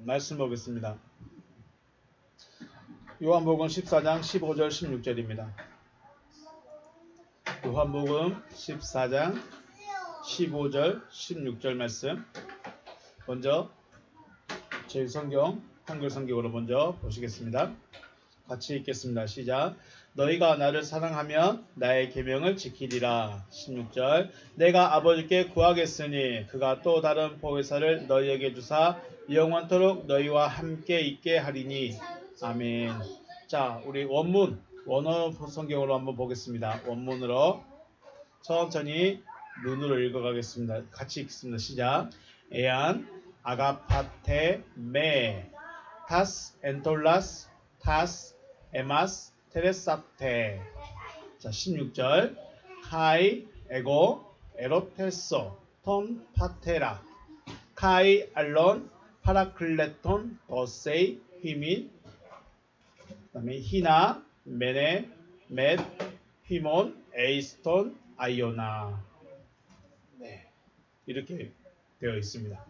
말씀 보겠습니다. 요한복음 14장 15절 16절입니다. 요한복음 14장 15절 16절 말씀 먼저 제 성경 한글 성경으로 먼저 보시겠습니다. 같이 읽겠습니다. 시작. 너희가 나를 사랑하면 나의 계명을 지키리라. 16절. 내가 아버지께 구하겠으니 그가 또 다른 보혜사를 너희에게 주사 영원토록 너희와 함께 있게 하리니. 아멘. 자, 우리 원어 성경으로 한번 보겠습니다. 원문으로 천천히 눈으로 읽어가겠습니다. 같이 읽습니다. 시작. 에안 아가파테 메 타스 엔톨라스 타스 에마스 테레사테. 자, 16절. 카이 에고 에로테소 톤 파테라 카이 알론 파라클레톤 더세이 히민. 그 다음에 히나 메네 멧 히몬 에이스톤 아이오나. 네, 이렇게 되어 있습니다.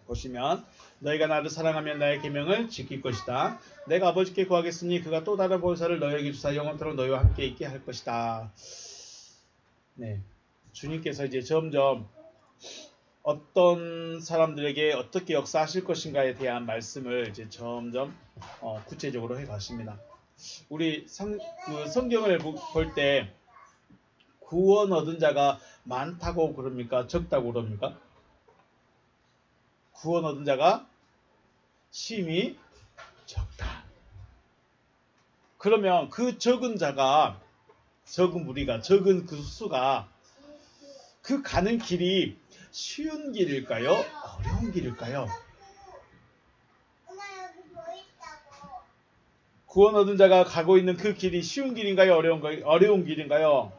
보시면 너희가 나를 사랑하면 나의 계명을 지킬 것이다. 내가 아버지께 구하겠으니 그가 또 다른 보혜사를 너희에게 주사 영원토록 너희와 함께 있게 할 것이다. 네, 주님께서 이제 점점 어떤 사람들에게 어떻게 역사하실 것인가에 대한 말씀을 이제 점점 구체적으로 해 가십니다. 우리 성경을 볼 때 구원 얻은 자가 많다고 그럽니까? 적다고 그럽니까? 구원 얻은 자가 심히 적다. 그러면 그 적은 자가, 적은 무리가, 적은 그 수가 그 가는 길이 쉬운 길일까요? 어려운 길일까요? 구원 얻은 자가 가고 있는 그 길이 쉬운 길인가요? 어려운 길인가요?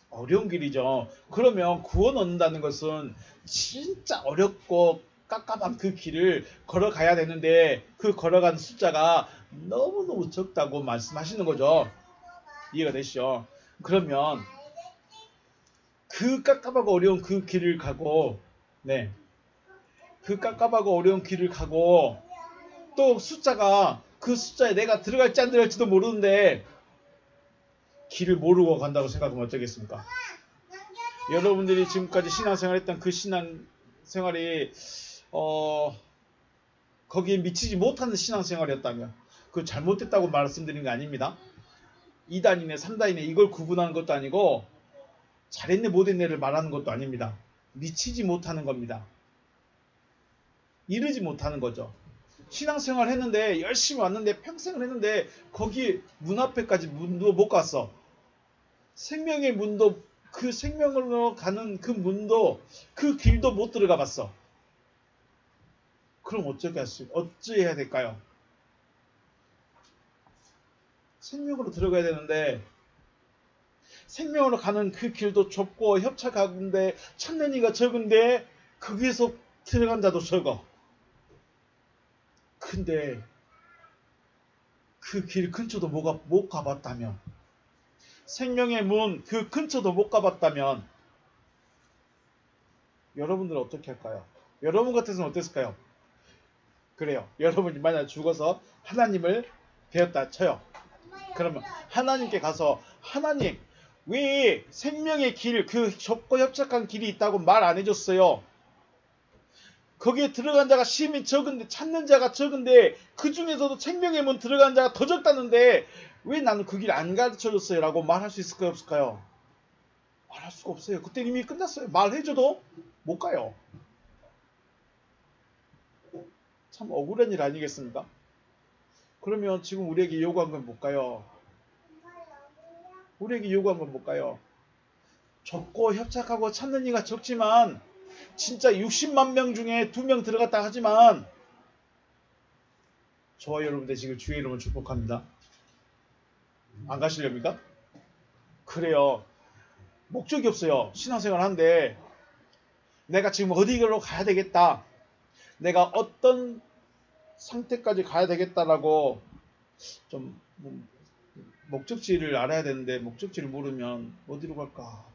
어려운 길이죠. 그러면 구원 얻는다는 것은 진짜 어렵고 깝깝한 그 길을 걸어가야 되는데 그 걸어간 숫자가 너무너무 적다고 말씀하시는 거죠. 이해가 되시죠? 그러면 그 깝깝하고 어려운 그 길을 가고, 네, 그 깝깝하고 어려운 길을 가고 또 숫자가 그 숫자에 내가 들어갈지 안 들어갈지도 모르는데 길을 모르고 간다고 생각하면 어쩌겠습니까? 여러분들이 지금까지 신앙생활했던 그 신앙생활이 거기에 미치지 못하는 신앙생활이었다면 그 잘못됐다고 말씀드린 게 아닙니다. 2단이네 3단이네 이걸 구분하는 것도 아니고 잘했네 못했네를 말하는 것도 아닙니다. 미치지 못하는 겁니다. 이르지 못하는 거죠. 신앙생활 했는데 열심히 왔는데 평생을 했는데 거기 문 앞에까지 문도 못 갔어. 생명의 문도 그 생명으로 가는 그 문도 그 길도 못 들어가 봤어. 그럼 어찌해야 될까요? 생명으로 들어가야 되는데 생명으로 가는 그 길도 좁고 협착하는데 찾는 이가 적은데 거기에서 들어간 자도 적어. 근데 그 길 근처도 못 가봤다면 생명의 문 그 근처도 못 가봤다면 여러분들은 어떻게 할까요? 여러분 같아서는 어땠을까요? 그래요. 여러분이 만약 죽어서 하나님을 배웠다 쳐요. 그러면 하나님께 가서 하나님 왜 생명의 길 그 좁고 협착한 길이 있다고 말 안 해줬어요? 거기에 들어간 자가 심히 적은데 찾는 자가 적은데 그 중에서도 생명의 문 들어간 자가 더 적다는데 왜 나는 그 길 안 가르쳐줬어요? 라고 말할 수 있을까요? 없을까요? 말할 수가 없어요. 그때 이미 끝났어요. 말해줘도 못 가요. 참 억울한 일 아니겠습니까? 그러면 지금 우리에게 요구한 건 뭘까요? 우리에게 요구한 건 뭘까요? 적고 협착하고 찾는 이가 적지만 진짜 60만 명 중에 2명 들어갔다 하지만 저와 여러분들 지금 주의 이름을 축복합니다. 안 가시렵니까? 그래요. 목적이 없어요. 신앙생활 하는데 내가 지금 어디로 가야 되겠다. 내가 어떤 상태까지 가야 되겠다라고 좀 목적지를 알아야 되는데 목적지를 모르면 어디로 갈까?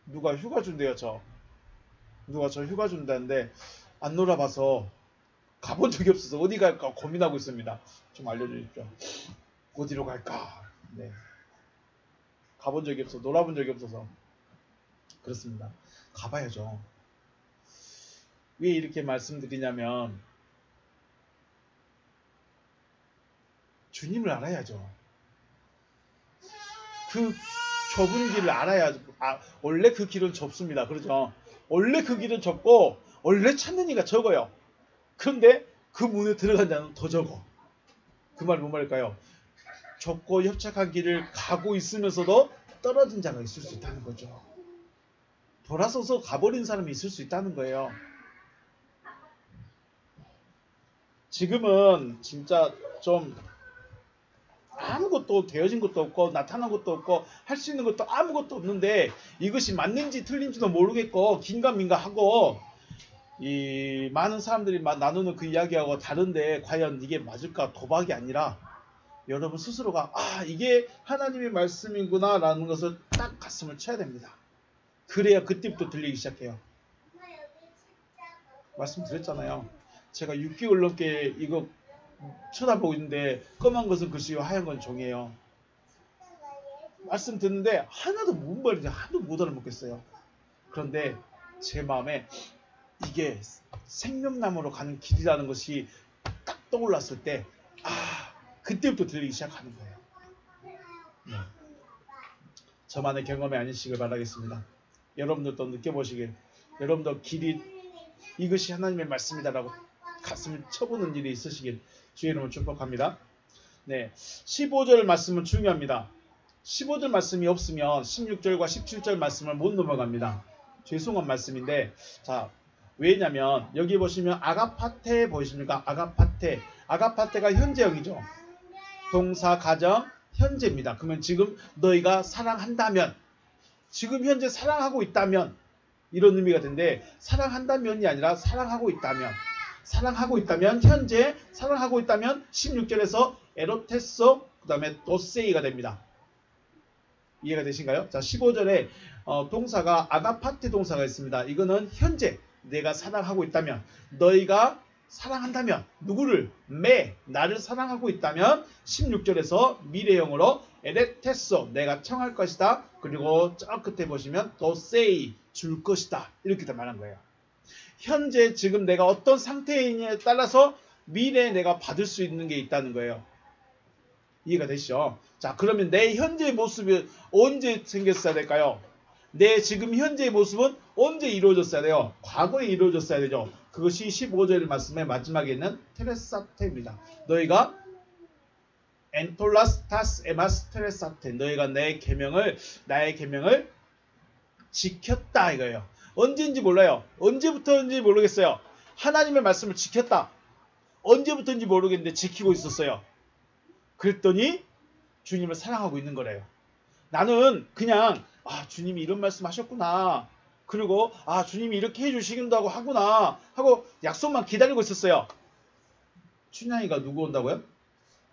누가 휴가 준대요. 누가 저 휴가 준다는데 안 놀아봐서 가본 적이 없어서 어디 갈까 고민하고 있습니다. 좀 알려주십시오. 어디로 갈까? 네. 가본 적이 없어, 놀아본 적이 없어서 그렇습니다. 가봐야죠. 왜 이렇게 말씀드리냐면 주님을 알아야죠. 그 좁은 길을 알아야, 원래 그 길은 좁습니다. 그렇죠? 원래 그 길은 좁고 원래 찾는 이가 적어요. 그런데 그 문에 들어간 자는 더 적어. 그 말이 뭔 말일까요? 좁고 협착한 길을 가고 있으면서도 떨어진 자가 있을 수 있다는 거죠. 돌아서서 가버린 사람이 있을 수 있다는 거예요. 지금은 진짜 좀 아무것도 되어진 것도 없고 나타난 것도 없고 할 수 있는 것도 아무것도 없는데 이것이 맞는지 틀린지도 모르겠고 긴가민가하고 이 많은 사람들이 나누는 그 이야기하고 다른데 과연 이게 맞을까? 도박이 아니라 여러분 스스로가 이게 하나님의 말씀이구나 라는 것을 딱 가슴을 쳐야 됩니다. 그래야 그때부터 들리기 시작해요. 말씀드렸잖아요. 제가 6개월 넘게 이거 쳐다보고 있는데 검은 것은 글씨요 하얀 건 종이에요. 말씀 듣는데 하나도 뭔 말인지 하나도 못 알아먹겠어요. 그런데 제 마음에 이게 생명나무로 가는 길이라는 것이 딱 떠올랐을 때 그때부터 들리기 시작하는 거예요. 네. 저만의 경험이 아니시길 바라겠습니다. 여러분들도 느껴보시길, 여러분도 길이 이것이 하나님의 말씀이다라고 가슴을 쳐보는 일이 있으시길 주의 이름으로 축복합니다. 네, 15절 말씀은 중요합니다. 15절 말씀이 없으면 16절과 17절 말씀을 못 넘어갑니다. 죄송한 말씀인데, 자, 왜냐면 여기 보시면 아가파테 보이십니까? 아가파테가 현재형이죠. 동사, 가정, 현재입니다. 그러면 지금 너희가 사랑한다면, 지금 현재 사랑하고 있다면 이런 의미가 되는데, 사랑한다면이 아니라 사랑하고 있다면 현재 사랑하고 있다면 16절에서 에로테소 그 다음에 도세이가 됩니다. 이해가 되신가요? 자, 15절에 동사가 아가파테 동사가 있습니다. 이거는 현재 내가 사랑하고 있다면, 너희가 사랑한다면, 누구를? 나를 사랑하고 있다면 16절에서 미래형으로 에레테소 내가 청할 것이다. 그리고 저 끝에 보시면 도세이 줄 것이다. 이렇게 다 말한 거예요. 현재 지금 내가 어떤 상태이냐에 따라서 미래에 내가 받을 수 있는 게 있다는 거예요. 이해가 되시죠? 자, 그러면 내 현재의 모습이 언제 생겼어야 될까요? 내 지금 현재의 모습은 언제 이루어졌어야 돼요? 과거에 이루어졌어야 되죠. 그것이 15절 말씀의 마지막에 있는 테레사테입니다. 너희가 엔톨라스타스 에마스 테레사테, 너희가 나의 계명을 지켰다 이거예요. 언제인지 몰라요. 언제부터인지 모르겠어요. 하나님의 말씀을 지켰다. 언제부터인지 모르겠는데 지키고 있었어요. 그랬더니 주님을 사랑하고 있는 거래요. 나는 그냥 주님이 이런 말씀 하셨구나. 그리고 주님이 이렇게 해주시긴다고 하구나 하고 약속만 기다리고 있었어요. 춘향이가 누구 온다고요?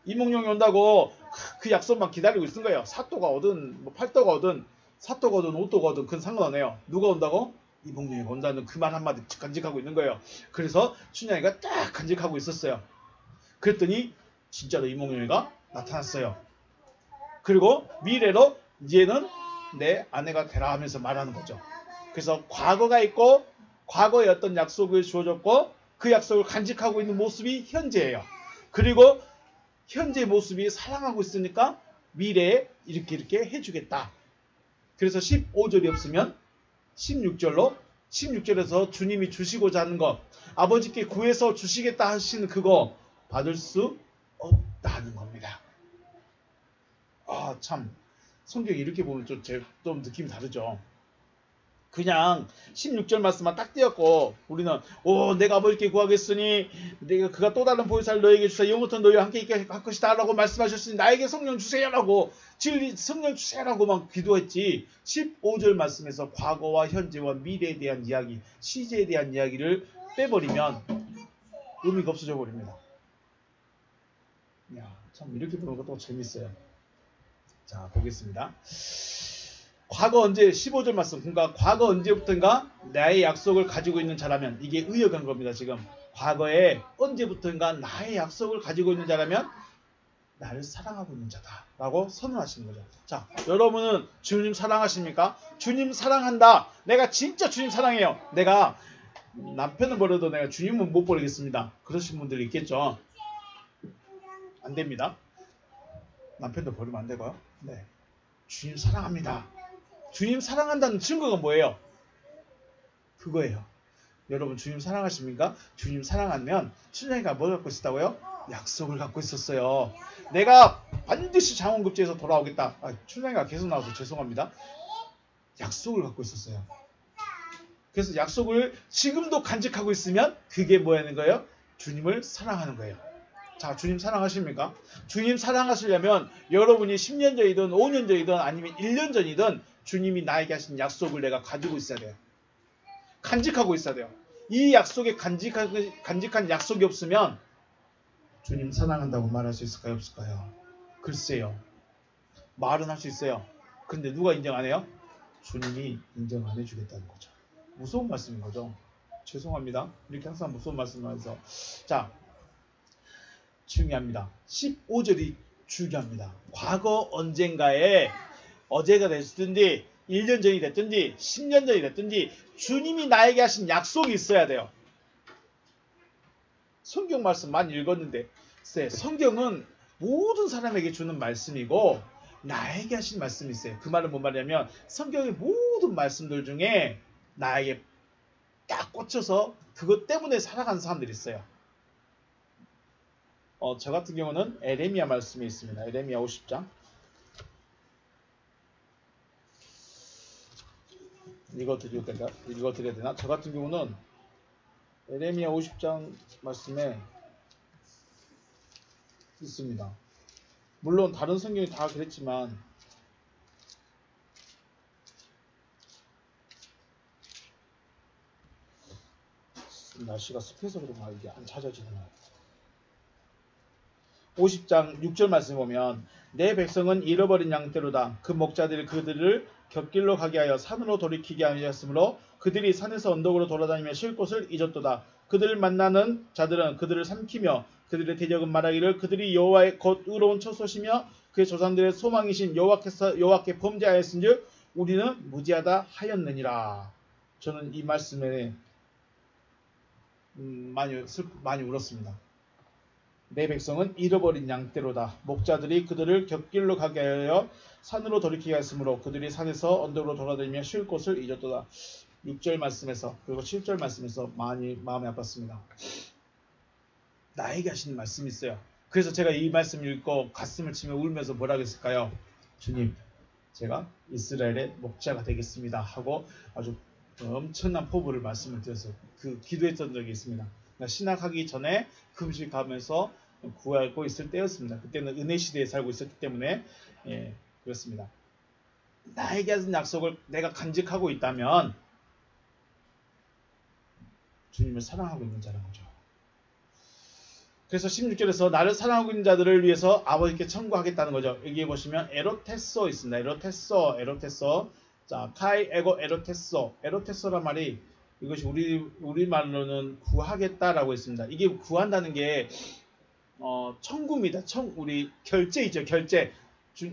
이몽룡이 온다고 그 약속만 기다리고 있은 거예요. 사또가 오든 뭐 팔도가 오든 사또가 오든 오또가 오든 그건 상관없네요. 누가 온다고? 이몽룡이가 온다는 그 말 한마디 간직하고 있는 거예요. 그래서 춘향이가 딱 간직하고 있었어요. 그랬더니 진짜로 이몽룡이가 나타났어요. 그리고 미래로 이제는 내 아내가 되라 하면서 말하는 거죠. 그래서 과거가 있고 과거에 어떤 약속을 주어졌고 그 약속을 간직하고 있는 모습이 현재예요. 그리고 현재 모습이 사랑하고 있으니까 미래에 이렇게 해주겠다. 그래서 15절이 없으면 16절에서 주님이 주시고자 하는 것, 아버지께 구해서 주시겠다 하시는 그거 받을 수 없다는 겁니다. 참 성경 이렇게 보면 좀 느낌이 다르죠. 그냥 16절 말씀만 딱 띄었고 우리는 내가 아버지께 구하겠으니 내가 그가 또 다른 보혜사를 너에게 주사 영원토록 너희와 함께 있게 할 것이다 라고 말씀하셨으니 나에게 성령 주세요 라고 진리 성령 주세요 라고만 기도했지, 15절 말씀에서 과거와 현재와 미래에 대한 이야기, 시제에 대한 이야기를 빼버리면 의미가 없어져 버립니다. 참 이렇게 보는 것도 재밌어요. 자, 보겠습니다. 과거 언제, 15절 말씀, 그러니까 과거 언제부터인가 나의 약속을 가지고 있는 자라면, 이게 의역한 겁니다. 지금 과거에 언제부턴가 나의 약속을 가지고 있는 자라면 나를 사랑하고 있는 자다라고 선언하시는 거죠. 자, 여러분은 주님 사랑하십니까? 주님 사랑한다. 내가 진짜 주님 사랑해요. 내가 남편을 버려도 내가 주님은 못 버리겠습니다. 그러신 분들이 있겠죠. 안 됩니다. 남편도 버리면 안 되고요. 네, 주님 사랑합니다. 주님 사랑한다는 증거가 뭐예요? 그거예요. 여러분 주님 사랑하십니까? 주님 사랑하면 춘향이가 뭘 갖고 있었다고요? 약속을 갖고 있었어요. 내가 반드시 장원급제에서 돌아오겠다. 춘향이가 계속 나와서 죄송합니다. 약속을 갖고 있었어요. 그래서 약속을 지금도 간직하고 있으면 그게 뭐라는 거예요? 주님을 사랑하는 거예요. 자, 주님 사랑하십니까? 주님 사랑하시려면 여러분이 10년 전이든 5년 전이든 아니면 1년 전이든 주님이 나에게 하신 약속을 내가 가지고 있어야 돼요. 간직하고 있어야 돼요. 이 약속에 간직한 약속이 없으면 주님 사랑한다고 말할 수 있을까요? 없을까요? 글쎄요. 말은 할 수 있어요. 근데 누가 인정 안 해요? 주님이 인정 안 해주겠다는 거죠. 무서운 말씀인 거죠. 죄송합니다. 이렇게 항상 무서운 말씀을 해서. 자, 중요합니다. 15절이 중요합니다. 과거 언젠가에 어제가 됐든지 1년 전이 됐든지 10년 전이 됐든지 주님이 나에게 하신 약속이 있어야 돼요. 성경 말씀 많이 읽었는데 성경은 모든 사람에게 주는 말씀이고 나에게 하신 말씀이 있어요. 그 말은 뭔 말이냐면 성경의 모든 말씀들 중에 나에게 딱 꽂혀서 그것 때문에 살아가는 사람들이 있어요. 저 같은 경우는 에레미야 말씀이 있습니다. 에레미야 50장. 읽어드려야 되나? 저 같은 경우는 에레미야 50장 말씀에 있습니다. 물론 다른 성경이 다 그랬지만 날씨가 습해서 그런가 이게 안 찾아지네요. 50장 6절 말씀 보면 내 백성은 잃어버린 양떼로다. 그 목자들이 그들을 곁길로 가게 하여 산으로 돌이키게 하였으므로 그들이 산에서 언덕으로 돌아다니며 쉴 곳을 잊었도다. 그들을 만나는 자들은 그들을 삼키며 그들의 대적은 말하기를 그들이 여호와의 곧 의로운 처소시며 그의 조상들의 소망이신 여호와께 범죄하였은즉 우리는 무지하다 하였느니라. 저는 이 말씀에 많이 울었습니다. 내 백성은 잃어버린 양떼로다. 목자들이 그들을 곁길로 가게 하여 산으로 돌이키게 했으므로 그들이 산에서 언덕으로 돌아다니며 쉴 곳을 잊었도다. 6절 말씀에서 그리고 7절 말씀에서 많이 마음이 아팠습니다. 나에게 하시는 말씀이 있어요. 그래서 제가 이 말씀을 읽고 가슴을 치며 울면서 뭐라고 했을까요? 주님, 제가 이스라엘의 목자가 되겠습니다 하고 아주 엄청난 포부를 말씀을 드렸어요. 기도했던 적이 있습니다. 신학하기 전에 금식하면서 구하고 있을 때였습니다. 그때는 은혜 시대에 살고 있었기 때문에 그렇습니다. 나에게 하신 약속을 내가 간직하고 있다면 주님을 사랑하고 있는 자라는 거죠. 그래서 16절에서 나를 사랑하고 있는 자들을 위해서 아버지께 청구하겠다는 거죠. 여기 보시면 에로테소 있습니다. 에로테소. 자, 카이 에고 에로테소란 말이 이것이 우리 말로는 구하겠다라고 했습니다. 이게 구한다는 게 청구입니다. 우리 결제이죠. 결제.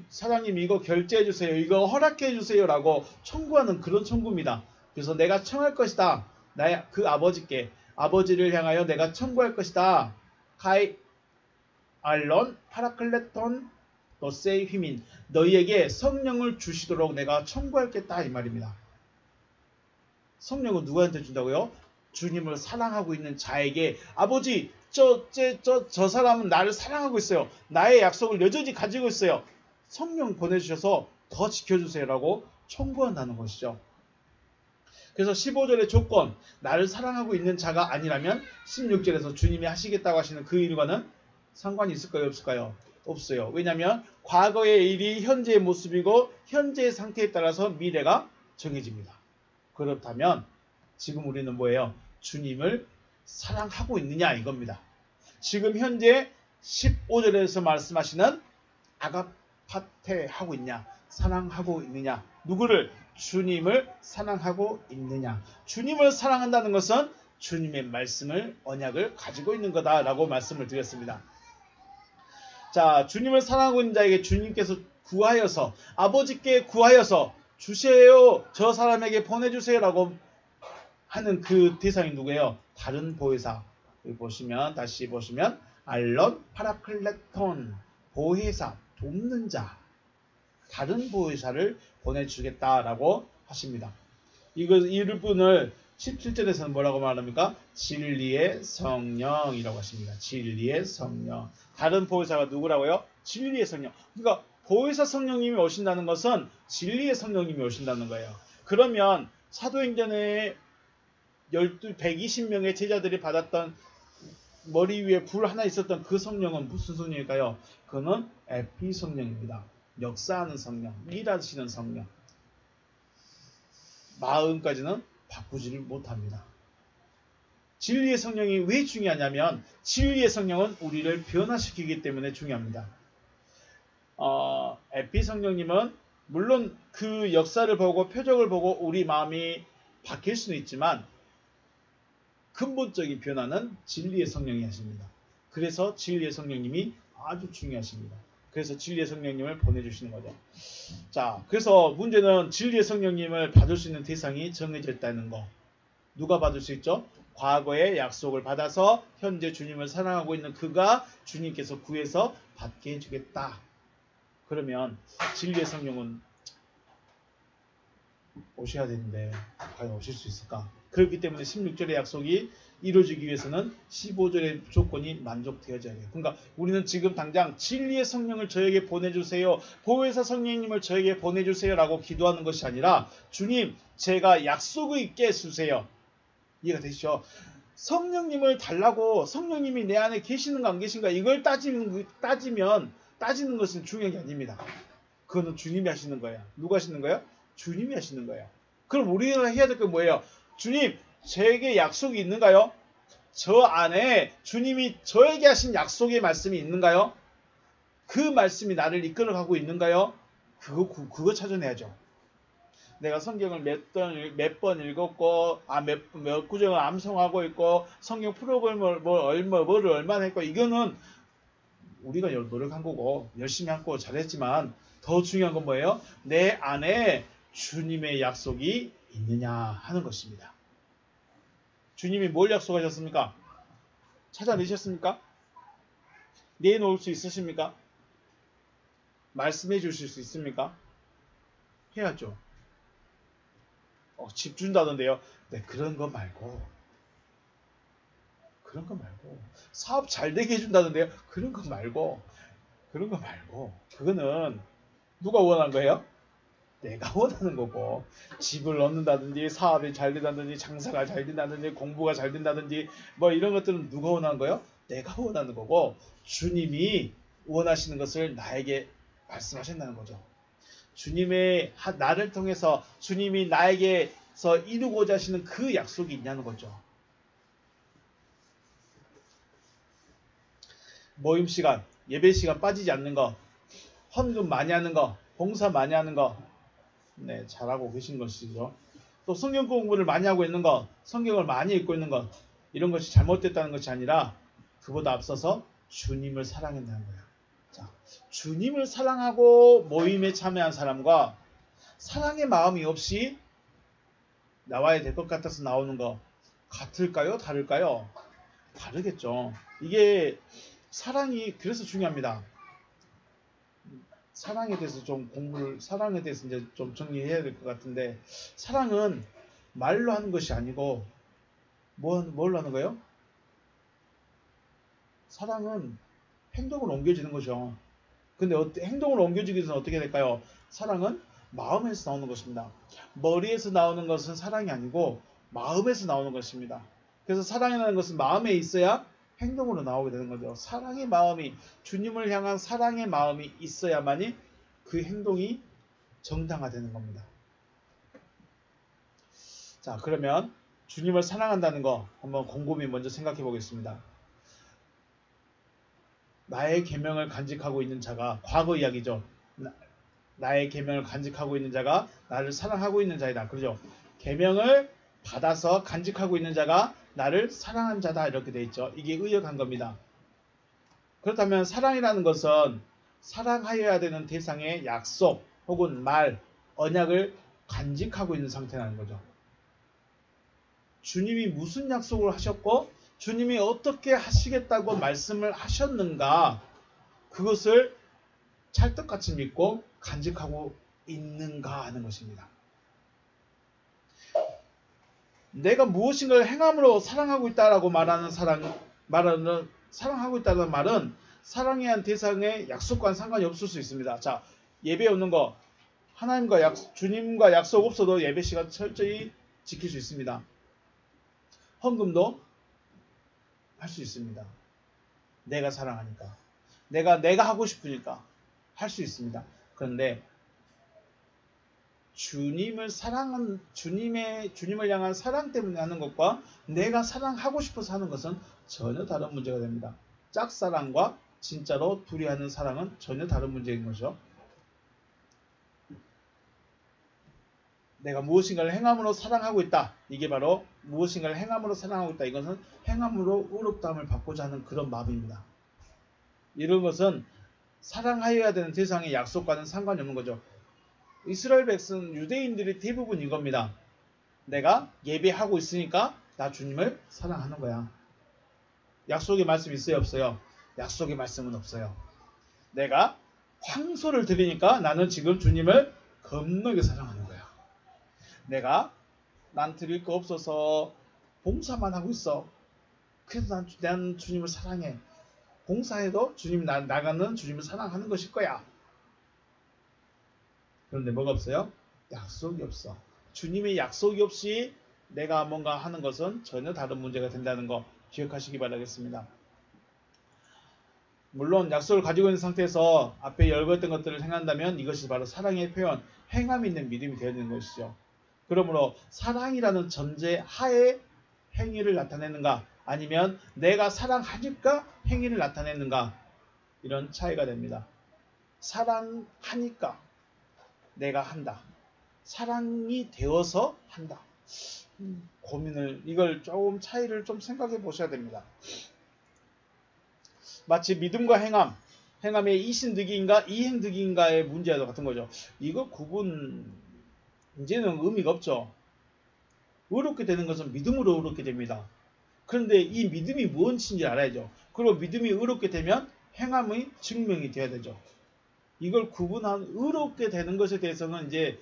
사장님 이거 결제해 주세요. 이거 허락해 주세요라고 청구하는 그런 청구입니다. 그래서 내가 청할 것이다. 나의 그 아버지를 향하여 내가 청구할 것이다. 카이 알론 파라클레톤 너세이 휘민 너희에게 성령을 주시도록 내가 청구하겠다 이 말입니다. 성령은 누구한테 준다고요? 주님을 사랑하고 있는 자에게 아버지 저 사람은 나를 사랑하고 있어요. 나의 약속을 여전히 가지고 있어요. 성령 보내주셔서 더 지켜주세요라고 청구한다는 것이죠. 그래서 15절의 조건 나를 사랑하고 있는 자가 아니라면 16절에서 주님이 하시겠다고 하시는 그 일과는 상관이 있을까요? 없을까요? 없어요. 왜냐하면 과거의 일이 현재의 모습이고 현재의 상태에 따라서 미래가 정해집니다. 그렇다면 지금 우리는 뭐예요? 주님을 사랑하고 있느냐 이겁니다. 지금 현재 15절에서 말씀하시는 아가파테 하고 있냐? 사랑하고 있느냐? 누구를? 주님을 사랑하고 있느냐? 주님을 사랑한다는 것은 주님의 말씀을 언약을 가지고 있는 거다라고 말씀을 드렸습니다. 자, 주님을 사랑하고 있는 자에게 주님께서 구하여서 아버지께 구하여서 주세요. 저 사람에게 보내주세요라고 하는 그 대상이 누구예요? 다른 보혜사. 여기 보시면 다시 보시면 알론 파라클레톤 보혜사 돕는 자 다른 보혜사를 보내주겠다라고 하십니다. 이분을 17절에서는 뭐라고 말합니까? 진리의 성령이라고 하십니다. 진리의 성령. 다른 보혜사가 누구라고요? 진리의 성령. 그러니까 보혜사 성령님이 오신다는 것은 진리의 성령님이 오신다는 거예요. 그러면 사도행전에 120명의 제자들이 받았던 머리 위에 불 하나 있었던 그 성령은 무슨 성령일까요? 그는 에피 성령입니다. 역사하는 성령, 일하시는 성령. 마음까지는 바꾸지를 못합니다. 진리의 성령이 왜 중요하냐면 진리의 성령은 우리를 변화시키기 때문에 중요합니다. 에피 성령님은 물론 그 역사를 보고 표적을 보고 우리 마음이 바뀔 수는 있지만 근본적인 변화는 진리의 성령이 하십니다. 그래서 진리의 성령님이 아주 중요하십니다. 그래서 진리의 성령님을 보내주시는 거죠. 자, 그래서 문제는 진리의 성령님을 받을 수 있는 대상이 정해져 있다는 거. 누가 받을 수 있죠? 과거에 약속을 받아서 현재 주님을 사랑하고 있는 그가 주님께서 구해서 받게 해주겠다. 그러면 진리의 성령은 오셔야 되는데 과연 오실 수 있을까? 그렇기 때문에 16절의 약속이 이루어지기 위해서는 15절의 조건이 만족되어져야 돼요. 그러니까 우리는 지금 당장 진리의 성령을 저에게 보내주세요. 보혜사 성령님을 저에게 보내주세요 라고 기도하는 것이 아니라 주님 제가 약속을 있게 해주세요. 이해가 되시죠? 성령님을 달라고 성령님이 내 안에 계시는가 안 계신가 이걸 따지는 것은 중요한 게 아닙니다. 그거는 주님이 하시는 거예요. 누가 하시는 거예요? 주님이 하시는 거예요. 그럼 우리가 해야 될 게 뭐예요? 주님, 저에게 약속이 있는가요? 저 안에 주님이 저에게 하신 약속의 말씀이 있는가요? 그 말씀이 나를 이끌어가고 있는가요? 그거 찾아내야죠. 내가 성경을 몇 번 읽었고, 몇 구절을 암송하고 있고, 성경 프로그램을 뭐를 얼마나 했고, 이거는 우리가 노력한 거고, 열심히 하고 잘했지만, 더 중요한 건 뭐예요? 내 안에 주님의 약속이 있느냐 하는 것입니다. 주님이 뭘 약속하셨습니까? 찾아내셨습니까? 내놓을 수 있으십니까? 말씀해 주실 수 있습니까? 해야죠. 집 준다던데요. 네, 그런 거 말고 사업 잘 되게 해준다던데요. 그런 거 말고 그거는 누가 원한 거예요? 내가 원하는 거고 집을 얻는다든지 사업이 잘 된다든지 장사가 잘 된다든지 공부가 잘 된다든지 뭐 이런 것들은 누가 원하는 거예요? 내가 원하는 거고 주님이 원하시는 것을 나에게 말씀하신다는 거죠. 주님의 나를 통해서 주님이 나에게서 이루고자 하시는 그 약속이 있냐는 거죠. 모임 시간, 예배 시간 빠지지 않는 거, 헌금 많이 하는 거, 봉사 많이 하는 거, 네, 잘하고 계신 것이죠. 또 성경 공부를 많이 하고 있는 것, 성경을 많이 읽고 있는 것, 이런 것이 잘못됐다는 것이 아니라 그보다 앞서서 주님을 사랑한다는 거예요. 자, 주님을 사랑하고 모임에 참여한 사람과 사랑의 마음이 없이 나와야 될 것 같아서 나오는 거 같을까요? 다를까요? 다르겠죠. 이게 사랑이 그래서 중요합니다. 사랑에 대해서 사랑에 대해서 이제 좀 정리해야 될 것 같은데, 사랑은 말로 하는 것이 아니고, 뭘로 하는 거예요? 사랑은 행동으로 옮겨지는 거죠. 근데 행동으로 옮겨지기 위해서는 어떻게 될까요? 사랑은 마음에서 나오는 것입니다. 머리에서 나오는 것은 사랑이 아니고, 마음에서 나오는 것입니다. 그래서 사랑이라는 것은 마음에 있어야 행동으로 나오게 되는 거죠. 사랑의 마음이, 주님을 향한 사랑의 마음이 있어야만이 그 행동이 정당화되는 겁니다. 자, 그러면 주님을 사랑한다는 거 한번 곰곰이 먼저 생각해 보겠습니다. 나의 계명을 간직하고 있는 자가, 과거 이야기죠. 나의 계명을 간직하고 있는 자가 나를 사랑하고 있는 자이다. 그러죠? 계명을 받아서 간직하고 있는 자가 나를 사랑한 자다 이렇게 돼 있죠. 이게 의역한 겁니다. 그렇다면 사랑이라는 것은 사랑하여야 되는 대상의 약속 혹은 말, 언약을 간직하고 있는 상태라는 거죠. 주님이 무슨 약속을 하셨고 주님이 어떻게 하시겠다고 말씀을 하셨는가, 그것을 찰떡같이 믿고 간직하고 있는가 하는 것입니다. 내가 무엇인가를 행함으로 사랑하고 있다라고 말하는 사랑하고 있다는 말은 사랑해야 한 대상의 약속과는 상관이 없을 수 있습니다. 자, 예배 오는 거, 주님과 약속 없어도 예배 시간 철저히 지킬 수 있습니다. 헌금도 할 수 있습니다. 내가 사랑하니까, 내가 하고 싶으니까 할 수 있습니다. 그런데 주님을 향한 사랑 때문에 하는 것과 내가 사랑하고 싶어서 하는 것은 전혀 다른 문제가 됩니다. 짝사랑과 진짜로 둘이 하는 사랑은 전혀 다른 문제인 거죠. 내가 무엇인가를 행함으로 사랑하고 있다. 이게 바로 무엇인가를 행함으로 사랑하고 있다. 이것은 행함으로 의롭다함을 받고자 하는 그런 마음입니다. 이런 것은 사랑하여야 되는 대상의 약속과는 상관이 없는 거죠. 이스라엘 백성, 유대인들이 대부분 이겁니다. 내가 예배하고 있으니까 나 주님을 사랑하는 거야. 약속의 말씀 있어요, 없어요? 약속의 말씀은 없어요. 내가 황소를 드리니까 나는 지금 주님을 겁나게 사랑하는 거야. 내가 난 드릴 거 없어서 봉사만 하고 있어. 그래서 난 주님을 사랑해. 봉사해도 주님 나가는 주님을 사랑하는 것일 거야. 그런데 뭐가 없어요? 약속이 없어. 주님의 약속이 없이 내가 뭔가 하는 것은 전혀 다른 문제가 된다는 거 기억하시기 바라겠습니다. 물론 약속을 가지고 있는 상태에서 앞에 열거했던 것들을 행한다면 이것이 바로 사랑의 표현, 행함이 있는 믿음이 되어야 되는 것이죠. 그러므로 사랑이라는 전제 하에 행위를 나타내는가, 아니면 내가 사랑하니까 행위를 나타내는가, 이런 차이가 됩니다. 사랑하니까 내가 한다. 사랑이 되어서 한다. 이걸 조금 차이를 좀 생각해 보셔야 됩니다. 마치 믿음과 행함의 이신득이인가 이행득이인가의 문제와 같은 거죠. 이거 이제는 의미가 없죠. 의롭게 되는 것은 믿음으로 의롭게 됩니다. 그런데 이 믿음이 무엇인지 알아야죠. 그리고 믿음이 의롭게 되면 행함의 증명이 되어야 되죠. 이걸 의롭게 되는 것에 대해서는 이제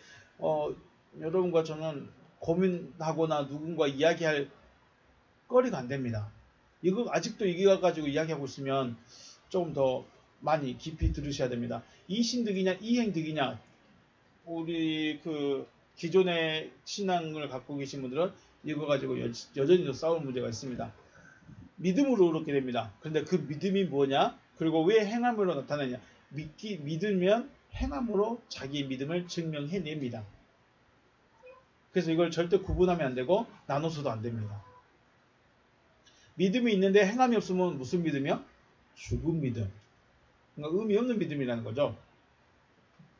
여러분과 저는 고민하거나 누군가 이야기할 거리가 안 됩니다. 이거 아직도 이거 가지고 이야기하고 있으면 조금 더 많이 깊이 들으셔야 됩니다. 이신득이냐 이행득이냐, 우리 기존의 신앙을 갖고 계신 분들은 이거 가지고 여전히도 싸울 문제가 있습니다. 믿음으로 의롭게 됩니다. 그런데 그 믿음이 뭐냐? 그리고 왜 행함으로 나타나냐? 믿으면 행함으로 자기 믿음을 증명해냅니다. 그래서 이걸 절대 구분하면 안 되고 나눠서도 안 됩니다. 믿음이 있는데 행함이 없으면 무슨 믿음이요? 죽은 믿음. 그러니까 의미 없는 믿음이라는 거죠.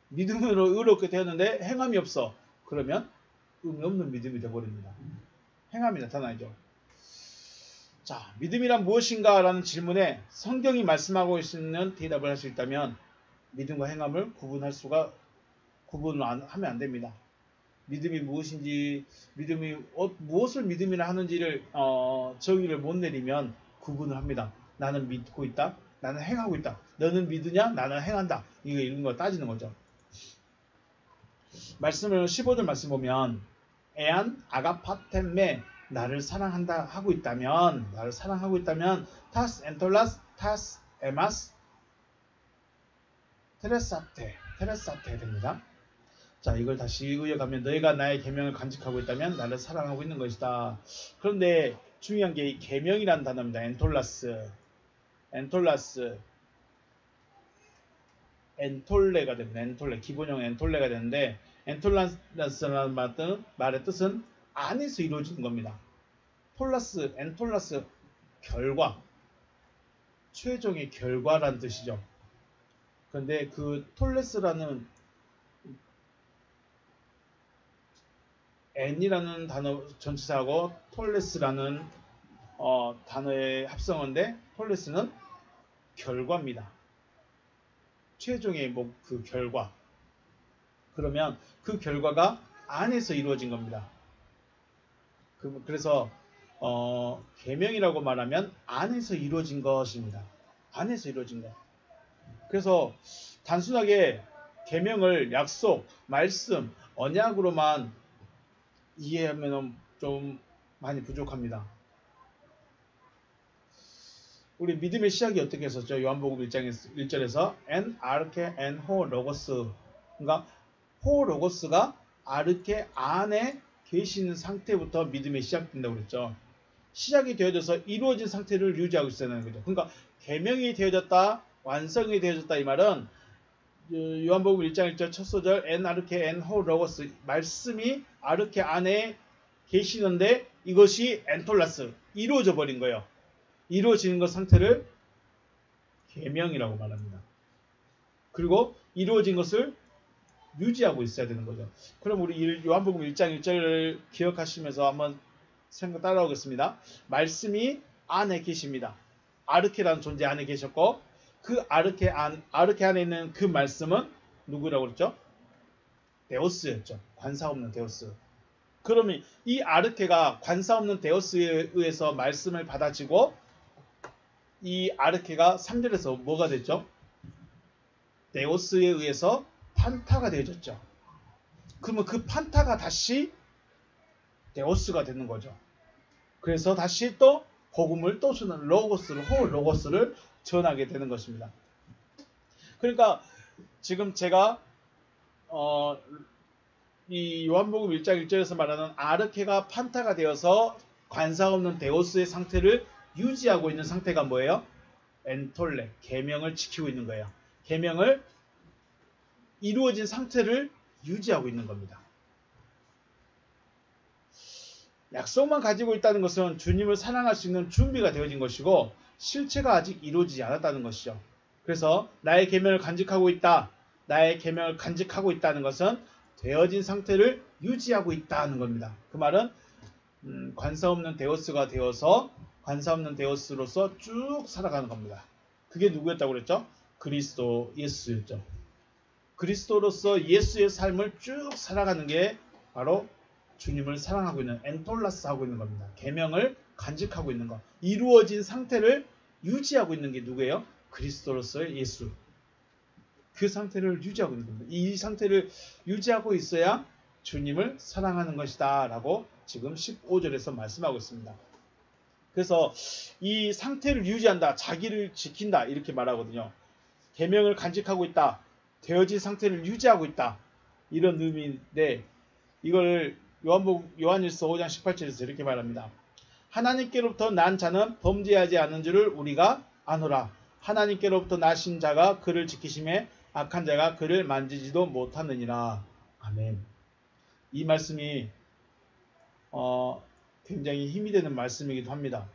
믿음으로 의롭게 되었는데 행함이 없어. 그러면 의미 없는 믿음이 되어버립니다. 행함이 나타나죠. 자, 믿음이란 무엇인가? 라는 질문에 성경이 말씀하고 있는 대답을 할 수 있다면 믿음과 행함을 구분을 하면 안 됩니다. 믿음이 무엇인지, 무엇을 믿음이라 하는지를 정의를 못 내리면 구분을 합니다. 나는 믿고 있다, 나는 행하고 있다. 너는 믿으냐? 나는 행한다. 이런 거 따지는 거죠. 말씀을 15절 말씀 보면 에안 아가파템메, 나를 사랑한다 하고 있다면 타스 엔톨라스 타스 에마스 테레사테 됩니다. 자, 이걸 다시 의역하면 너희가 나의 계명을 간직하고 있다면 나를 사랑하고 있는 것이다. 그런데 중요한 게 이 계명이라는 단어입니다. 엔톨레가 됩니다. 기본형 엔톨레가 되는데, 엔톨라스라는 말의 뜻은 안에서 이루어지는 겁니다. 엔톨라스 결과, 최종의 결과라는 뜻이죠. 그런데 그 톨레스라는 n이라는 단어 전치사하고 톨레스라는 단어의 합성어인데 폴리스는 결과입니다. 최종의 그 결과. 그러면 그 결과가 안에서 이루어진 겁니다. 그래서 계명이라고 말하면 안에서 이루어진 것입니다. 안에서 이루어진 것. 그래서 단순하게 계명을 약속, 말씀, 언약으로만 이해하면 좀 많이 부족합니다. 우리 믿음의 시작이 어떻게 했었죠? 요한복음 1장 1절에서 en arche en ho logos. 그러니까 호 로고스가 아르케 안에 계시는 상태부터 믿음이 시작된다고 그랬죠. 시작이 되어져서 이루어진 상태를 유지하고 있다는 거죠. 그러니까 계명이 되어졌다, 완성이 되어졌다 이 말은 요한복음 1장 1절 첫 소절 en arche en ho logos 말씀이 아르케 안에 계시는데 이것이 엔톨라스 이루어져 버린 거예요. 이루어지는 것 상태를 계명이라고 말합니다. 그리고 이루어진 것을 유지하고 있어야 되는 거죠. 그럼 우리 요한복음 1장 1절을 기억하시면서 한번 생각 따라오겠습니다. 말씀이 안에 계십니다. 아르케라는 존재 안에 계셨고 그 아르케 안에 있는 그 말씀은 누구라고 그랬죠? 데오스였죠. 관사 없는 데오스. 그러면 이 아르케가 관사 없는 데오스에 의해서 말씀을 받아지고 이 아르케가 3절에서 뭐가 됐죠? 데오스에 의해서 판타가 되어졌죠. 그러면 그 판타가 다시 데오스가 되는 거죠. 그래서 다시 또 복음을 또 주는 로고스를 전하게 되는 것입니다. 그러니까 지금 제가 이 요한복음 1장 1절에서 말하는 아르케가 판타가 되어서 관사 없는 데오스의 상태를 유지하고 있는 상태가 뭐예요? 엔톨레, 계명을 지키고 있는 거예요. 계명을 이루어진 상태를 유지하고 있는 겁니다. 약속만 가지고 있다는 것은 주님을 사랑할 수 있는 준비가 되어진 것이고 실체가 아직 이루어지지 않았다는 것이죠. 그래서 나의 계명을 간직하고 있다. 나의 계명을 간직하고 있다는 것은 되어진 상태를 유지하고 있다는 겁니다. 그 말은 관사 없는 데오스가 되어서 관사 없는 데오스로서 쭉 살아가는 겁니다. 그게 누구였다고 그랬죠? 그리스도 예수였죠. 그리스도로서 예수의 삶을 쭉 살아가는 게 바로 주님을 사랑하고 있는 엔톨라스 하고 있는 겁니다. 계명을 간직하고 있는 것. 이루어진 상태를 유지하고 있는 게 누구예요? 그리스도로서의 예수. 그 상태를 유지하고 있는 겁니다. 이 상태를 유지하고 있어야 주님을 사랑하는 것이다 라고 지금 15절에서 말씀하고 있습니다. 그래서 이 상태를 유지한다, 자기를 지킨다 이렇게 말하거든요. 계명을 간직하고 있다, 되어진 상태를 유지하고 있다 이런 의미인데 이걸 요한일서 5장 18절에서 이렇게 말합니다. 하나님께로부터 난 자는 범죄하지 않은 줄을 우리가 아노라. 하나님께로부터 나신 자가 그를 지키심에 악한 자가 그를 만지지도 못하느니라. 아멘. 이 말씀이 굉장히 힘이 되는 말씀이기도 합니다.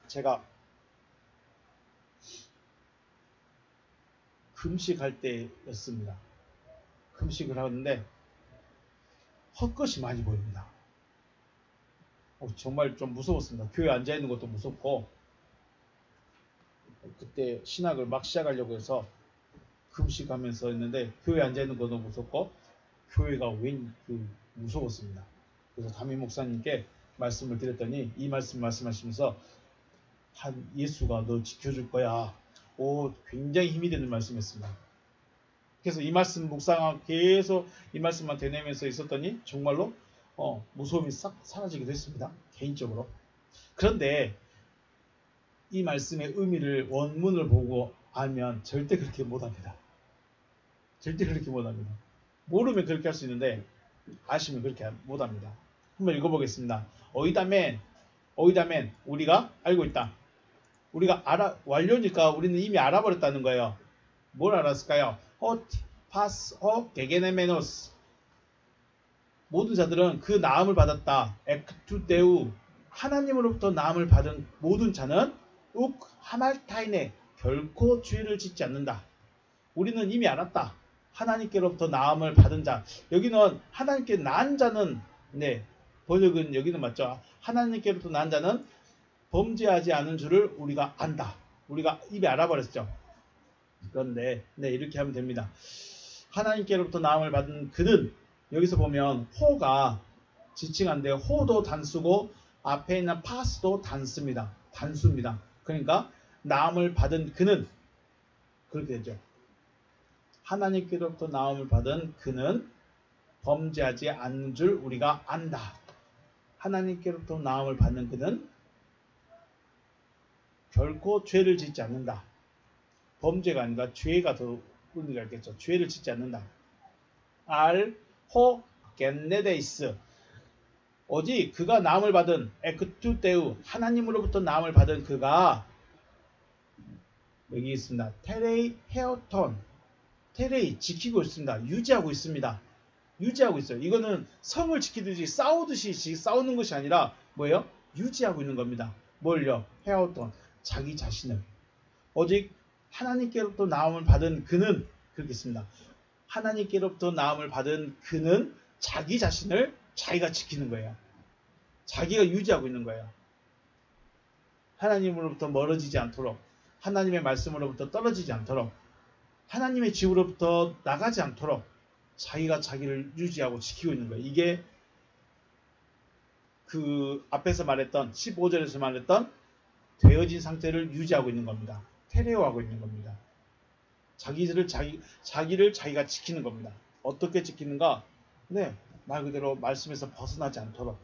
제가 금식할 때였습니다. 금식을 하는데 헛것이 많이 보입니다. 정말 좀 무서웠습니다. 교회에 앉아있는 것도 무섭고 그때 신학을 막 시작하려고 해서 금식하면서 했는데 교회에 앉아있는 것도 무섭고 교회가 왠 무서웠습니다. 그래서 담임 목사님께 말씀을 드렸더니 이 말씀하시면서 예수가 너 지켜줄 거야. 굉장히 힘이 되는 말씀이었습니다. 그래서 이 말씀 묵상하고 계속 이 말씀만 되뇌면서 있었더니 정말로 무서움이 싹 사라지기도 했습니다. 개인적으로. 그런데 이 말씀의 의미를 원문을 보고 알면 절대 그렇게 못합니다. 절대 그렇게 못합니다. 모르면 그렇게 할 수 있는데 아시면 그렇게 못합니다. 한번 읽어보겠습니다. 어이다멘 우리가 알고 있다. 우리가 완료니까 우리는 이미 알아버렸다는 거예요. 뭘 알았을까요? 게게네메노스 모든 자들은 그 나음을 받았다. 엑투데우 하나님으로부터 나음을 받은 모든 자는 하말타이네 결코 죄를 짓지 않는다. 우리는 이미 알았다. 하나님께로부터 나음을 받은 자. 여기는 하나님께 난 자는 번역은 여기는 맞죠. 하나님께로부터 난 자는 범죄하지 않은 줄을 우리가 안다. 우리가 입에 알아버렸죠. 그런데 네, 이렇게 하면 됩니다. 하나님께로부터 나음을 받은 그는, 여기서 보면 호가 지칭한데 호도 단수고 앞에 있는 파스도 단수입니다. 그러니까 나음을 받은 그는 그렇게 되죠. 하나님께로부터 나음을 받은 그는 범죄하지 않는 줄 우리가 안다. 하나님께로부터 나음을 받는 그는 결코 죄를 짓지 않는다. 범죄가 아니라 죄가 더 의미가 있겠죠. 죄를 짓지 않는다. 호 겐네데이스, 오직 그가 나음을 받은 에크투테우, 하나님으로부터 나음을 받은 그가 여기 있습니다. 테레이 헤어톤, 테레이 지키고 있습니다. 유지하고 있습니다. 유지하고 있어요. 이거는 성을 지키듯이 싸우듯이 싸우는 것이 아니라 뭐예요? 유지하고 있는 겁니다. 뭘요? 헤어톤, 자기 자신을. 오직 하나님께로부터 나음을 받은 그는, 그렇게 있습니다. 하나님께로부터 나음을 받은 그는 자기 자신을 자기가 지키는 거예요. 자기가 유지하고 있는 거예요. 하나님으로부터 멀어지지 않도록, 하나님의 말씀으로부터 떨어지지 않도록, 하나님의 집으로부터 나가지 않도록 자기가 자기를 유지하고 지키고 있는 거예요. 이게 그 앞에서 말했던 15절에서 말했던 되어진 상태를 유지하고 있는 겁니다. 테레오하고 있는 겁니다. 자기를 자기가 지키는 겁니다. 어떻게 지키는가? 네, 말 그대로 말씀에서 벗어나지 않도록,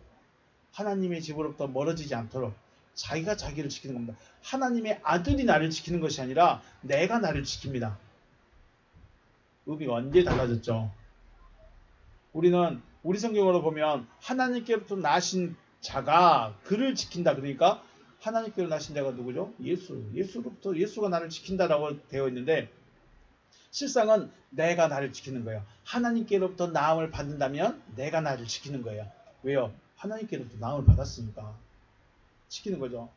하나님의 집으로부터 멀어지지 않도록 자기가 자기를 지키는 겁니다. 하나님의 아들이 나를 지키는 것이 아니라 내가 나를 지킵니다. 의미가 언제 달라졌죠? 우리는 우리 성경으로 보면 하나님께로부터 나신 자가 그를 지킨다. 그러니까 하나님께로 나신 자가 누구죠? 예수로부터, 예수가 나를 지킨다라고 되어 있는데 실상은 내가 나를 지키는 거예요. 하나님께로부터 나음을 받는다면 내가 나를 지키는 거예요. 왜요? 하나님께로부터 나음을 받았으니까 지키는 거죠.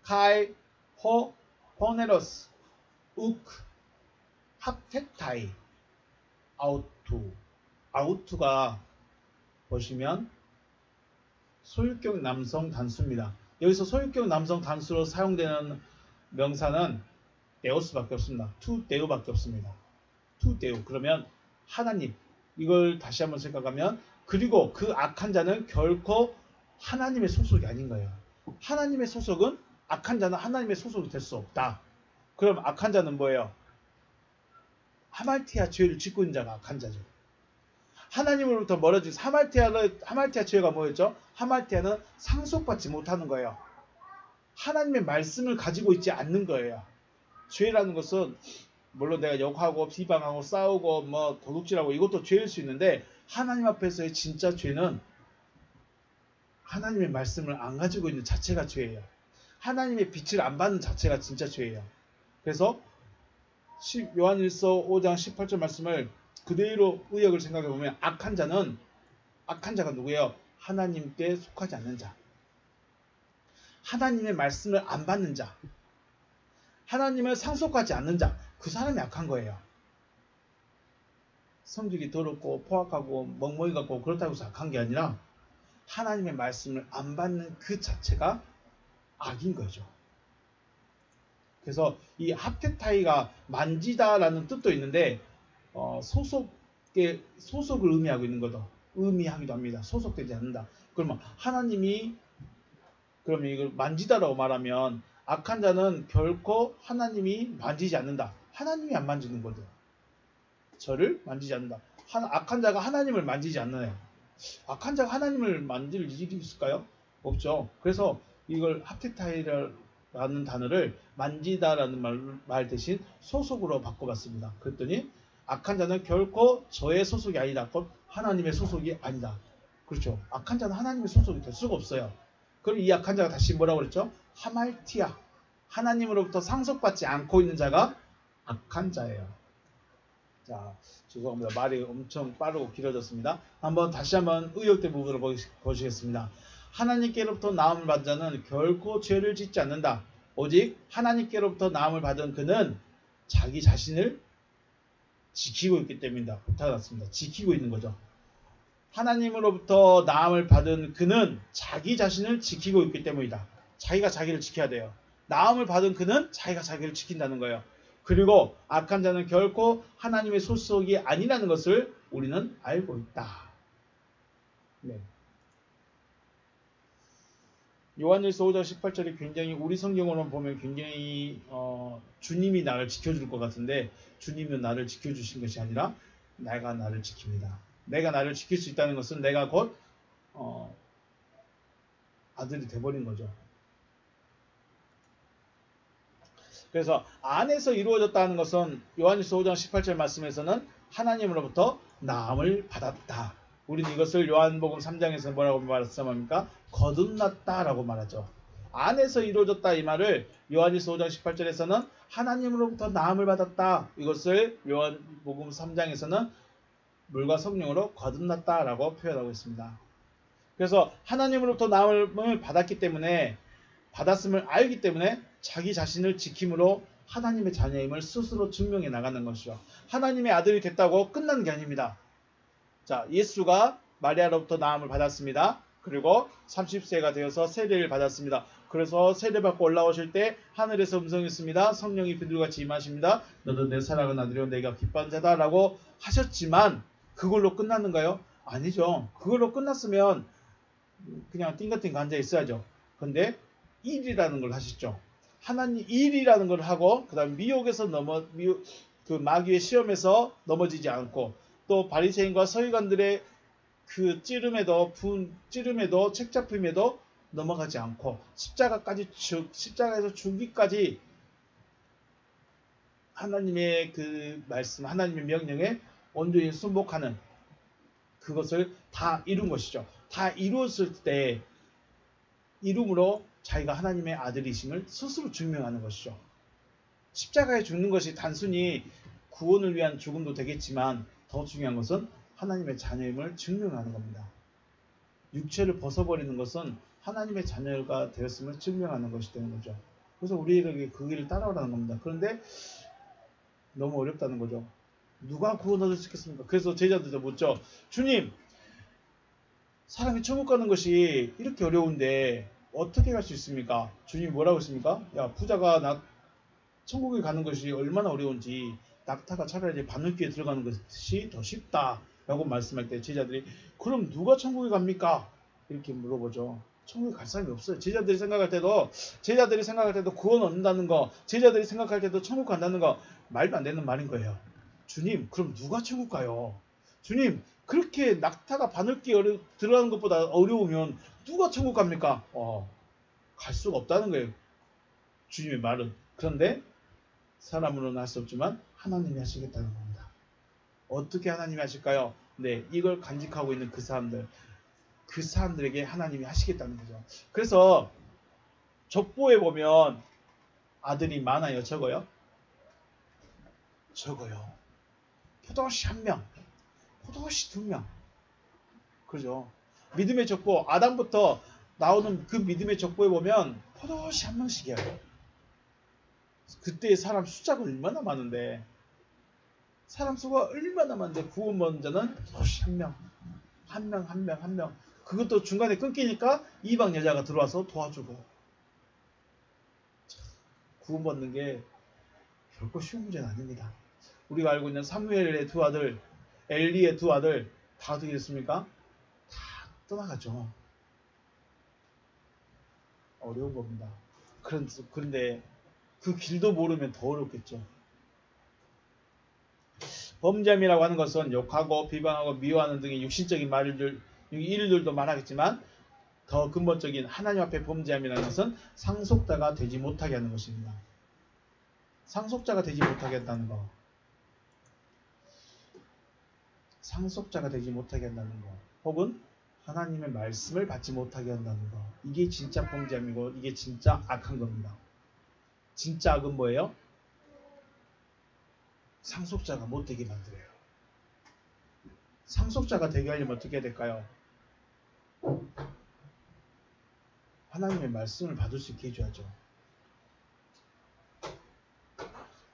카이, 호, 포네로스, 우크, 합테타이, 아우투. 아우투가 보시면 소유격 남성 단수입니다. 여기서 소유격 남성 단수로 사용되는 명사는 데오스밖에 없습니다. 투 데우밖에 없습니다. 투 데우. 그러면 하나님. 이걸 다시 한번 생각하면, 그리고 그 악한 자는 결코 하나님의 소속이 아닌 거예요. 하나님의 소속은, 악한 자는 하나님의 소속이 될 수 없다. 그럼 악한 자는 뭐예요? 하말티아 죄를 짓고 있는 자가 악한 자죠. 하나님으로부터 멀어진 하말티아 죄가 뭐였죠? 하말티아는 상속받지 못하는 거예요. 하나님의 말씀을 가지고 있지 않는 거예요. 죄라는 것은 물론 내가 욕하고 비방하고 싸우고 뭐 도둑질하고 이것도 죄일 수 있는데, 하나님 앞에서의 진짜 죄는 하나님의 말씀을 안 가지고 있는 자체가 죄예요. 하나님의 빛을 안 받는 자체가 진짜 죄예요. 그래서 요한일서 5장 18절 말씀을 그대로 의역을 생각해 보면, 악한 자가 누구예요? 하나님께 속하지 않는 자, 하나님의 말씀을 안 받는 자, 하나님을 상속하지 않는 자, 그 사람이 악한 거예요. 성질이 더럽고 포악하고 멍멍이 같고 그렇다고 해서 악한 게 아니라 하나님의 말씀을 안 받는 그 자체가 악인 거죠. 그래서 이 합테타이가 만지다라는 뜻도 있는데 소속을 의미하고 있는 거죠. 의미하기도 합니다. 소속되지 않는다. 그러면 하나님이, 그러면 이걸 만지다라고 말하면 악한 자는 결코 하나님이 만지지 않는다. 하나님이 안 만지는 거죠. 저를 만지지 않는다. 악한 자가 하나님을 만지지 않나요? 악한 자가 하나님을 만질 일이 있을까요? 없죠. 그래서 이걸 합테타이라는 단어를 만지다라는 말 대신 소속으로 바꿔봤습니다. 그랬더니 악한 자는 결코 저의 소속이 아니다. 곧 하나님의 소속이 아니다. 그렇죠. 악한 자는 하나님의 소속이 될 수가 없어요. 그럼 이 악한 자가 다시 뭐라고 그랬죠? 하말티아. 하나님으로부터 상속받지 않고 있는 자가 악한 자예요. 자, 죄송합니다. 말이 엄청 빠르고 길어졌습니다. 다시 한번 의역된 부분을 보시겠습니다. 하나님께로부터 나음을 받은 자는 결코 죄를 짓지 않는다. 오직 하나님께로부터 나음을 받은 그는 자기 자신을 지키고 있기 때문이다. 부탁받습니다. 지키고 있는 거죠. 하나님으로부터 나음을 받은 그는 자기 자신을 지키고 있기 때문이다. 자기가 자기를 지켜야 돼요. 나음을 받은 그는 자기가 자기를 지킨다는 거예요. 그리고 악한 자는 결코 하나님의 소속이 아니라는 것을 우리는 알고 있다. 네. 요한일서 5장 18절이 굉장히 우리 성경으로 보면 굉장히 주님이 나를 지켜줄 것 같은데 주님은 나를 지켜주신 것이 아니라 내가 나를 지킵니다. 내가 나를 지킬 수 있다는 것은 내가 곧 아들이 돼버린 거죠. 그래서 안에서 이루어졌다는 것은 요한일서 5장 18절 말씀에서는 하나님으로부터 나음을 받았다. 우리는 이것을 요한복음 3장에서 뭐라고 말씀합니까? 거듭났다라고 말하죠. 안에서 이루어졌다 이 말을 요한일서 5장 18절에서는 하나님으로부터 나음을 받았다. 이것을 요한복음 3장에서는 물과 성령으로 거듭났다라고 표현하고 있습니다. 그래서 하나님으로부터 나음을 받았기 때문에 받았음을 알기 때문에 자기 자신을 지킴으로 하나님의 자녀임을 스스로 증명해 나가는 것이죠. 하나님의 아들이 됐다고 끝나는 게 아닙니다. 자, 예수가 마리아로부터 나음을 받았습니다. 그리고 30세가 되어서 세례를 받았습니다. 그래서 세례받고 올라오실 때 하늘에서 음성이 있습니다. 성령이 비둘같이 임하십니다. 너도 내 사랑하는 아들이요 내가 기뻐하는 자다 라고 하셨지만 그걸로 끝났는가요? 아니죠. 그걸로 끝났으면 그냥 띵가띵가 앉아 있어야죠. 근데 일이라는 걸 하셨죠. 하나님 일이라는 걸 하고 그 다음 미혹에서 그 마귀의 시험에서 넘어지지 않고 또 바리새인과 서기관들의 그 찌름에도 책잡힘에도 넘어가지 않고 십자가에서 죽기까지 하나님의 그 말씀, 하나님의 명령에 온전히 순복하는 그것을 다 이룬 것이죠. 다 이루었을 때 이름으로 자기가 하나님의 아들이심을 스스로 증명하는 것이죠. 십자가에 죽는 것이 단순히 구원을 위한 죽음도 되겠지만 더 중요한 것은 하나님의 자녀임을 증명하는 겁니다. 육체를 벗어버리는 것은 하나님의 자녀가 되었음을 증명하는 것이 되는 거죠. 그래서 우리에게 그 길을 따라오라는 겁니다. 그런데 너무 어렵다는 거죠. 누가 구원 얻을 수 있겠습니까? 그래서 제자들도 묻죠. 주님, 사람이 천국 가는 것이 이렇게 어려운데 어떻게 갈 수 있습니까? 주님이 뭐라고 했습니까? 야, 부자가 천국에 가는 것이 얼마나 어려운지 낙타가 차라리 바늘귀에 들어가는 것이 더 쉽다 라고 말씀할 때 제자들이 그럼 누가 천국에 갑니까? 이렇게 물어보죠. 천국에 갈 사람이 없어요. 제자들이 생각할 때도 구원 얻는다는 거, 제자들이 생각할 때도 천국 간다는 거 말도 안 되는 말인 거예요. 주님, 그럼 누가 천국 가요? 주님, 그렇게 낙타가 바늘귀에 들어가는 것보다 어려우면 누가 천국 갑니까? 갈 수가 없다는 거예요. 주님의 말은. 그런데 사람으로는 할 수 없지만 하나님이 하시겠다는 겁니다. 어떻게 하나님이 하실까요? 네, 이걸 간직하고 있는 그 사람들에게 하나님이 하시겠다는 거죠. 그래서 족보에 보면 아들이 많아요? 적어요? 적어요. 포도시 1명, 포도시 2명. 그죠? 믿음의 족보, 아담부터 나오는 그 믿음의 족보에 보면 포도시 1명씩이에요. 그때의 사람 숫자가 얼마나 많은데, 사람 수가 얼마나 많은데 구원 받는 자는 포도시 1명, 한 명. 그것도 중간에 끊기니까 이방 여자가 들어와서 도와주고. 구원 받는 게 결코 쉬운 문제는 아닙니다. 우리가 알고 있는 사무엘의 2아들, 엘리의 2아들 다 어떻게 됐습니까? 다 떠나갔죠. 어려운 겁니다. 그런데 그 길도 모르면 더 어렵겠죠. 범죄함이라고 하는 것은 욕하고 비방하고 미워하는 등의 육신적인 일들도 말하겠지만 더 근본적인 하나님 앞에 범죄함이라는 것은 상속자가 되지 못하게 하는 것입니다. 상속자가 되지 못하게 한다는 거. 상속자가 되지 못하게 한다는 거. 혹은 하나님의 말씀을 받지 못하게 한다는 거. 이게 진짜 범죄함이고 이게 진짜 악한 겁니다. 진짜 악은 뭐예요? 상속자가 못 되게 만들어요. 상속자가 되게 하려면 어떻게 해야 될까요? 하나님의 말씀을 받을 수 있게 해줘야죠.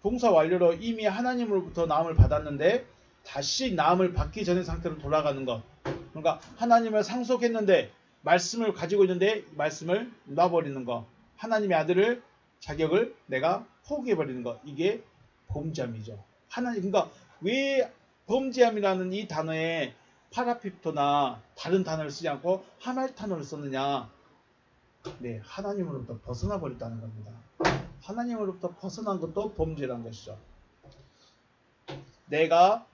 봉사 완료로 이미 하나님으로부터 나음을 받았는데 다시 나음을 받기 전의 상태로 돌아가는 것. 그러니까 하나님을 상속했는데 말씀을 가지고 있는데 말씀을 놔버리는 것. 하나님의 아들을 자격을 내가 포기해버리는 것. 이게 범죄함이죠. 그러니까 왜 범죄함이라는 이 단어에 파라피토나 다른 단어를 쓰지 않고 하말타노를 썼느냐. 네, 하나님으로부터 벗어나 버렸다는 겁니다. 하나님으로부터 벗어난 것도 범죄라는 것이죠. 내가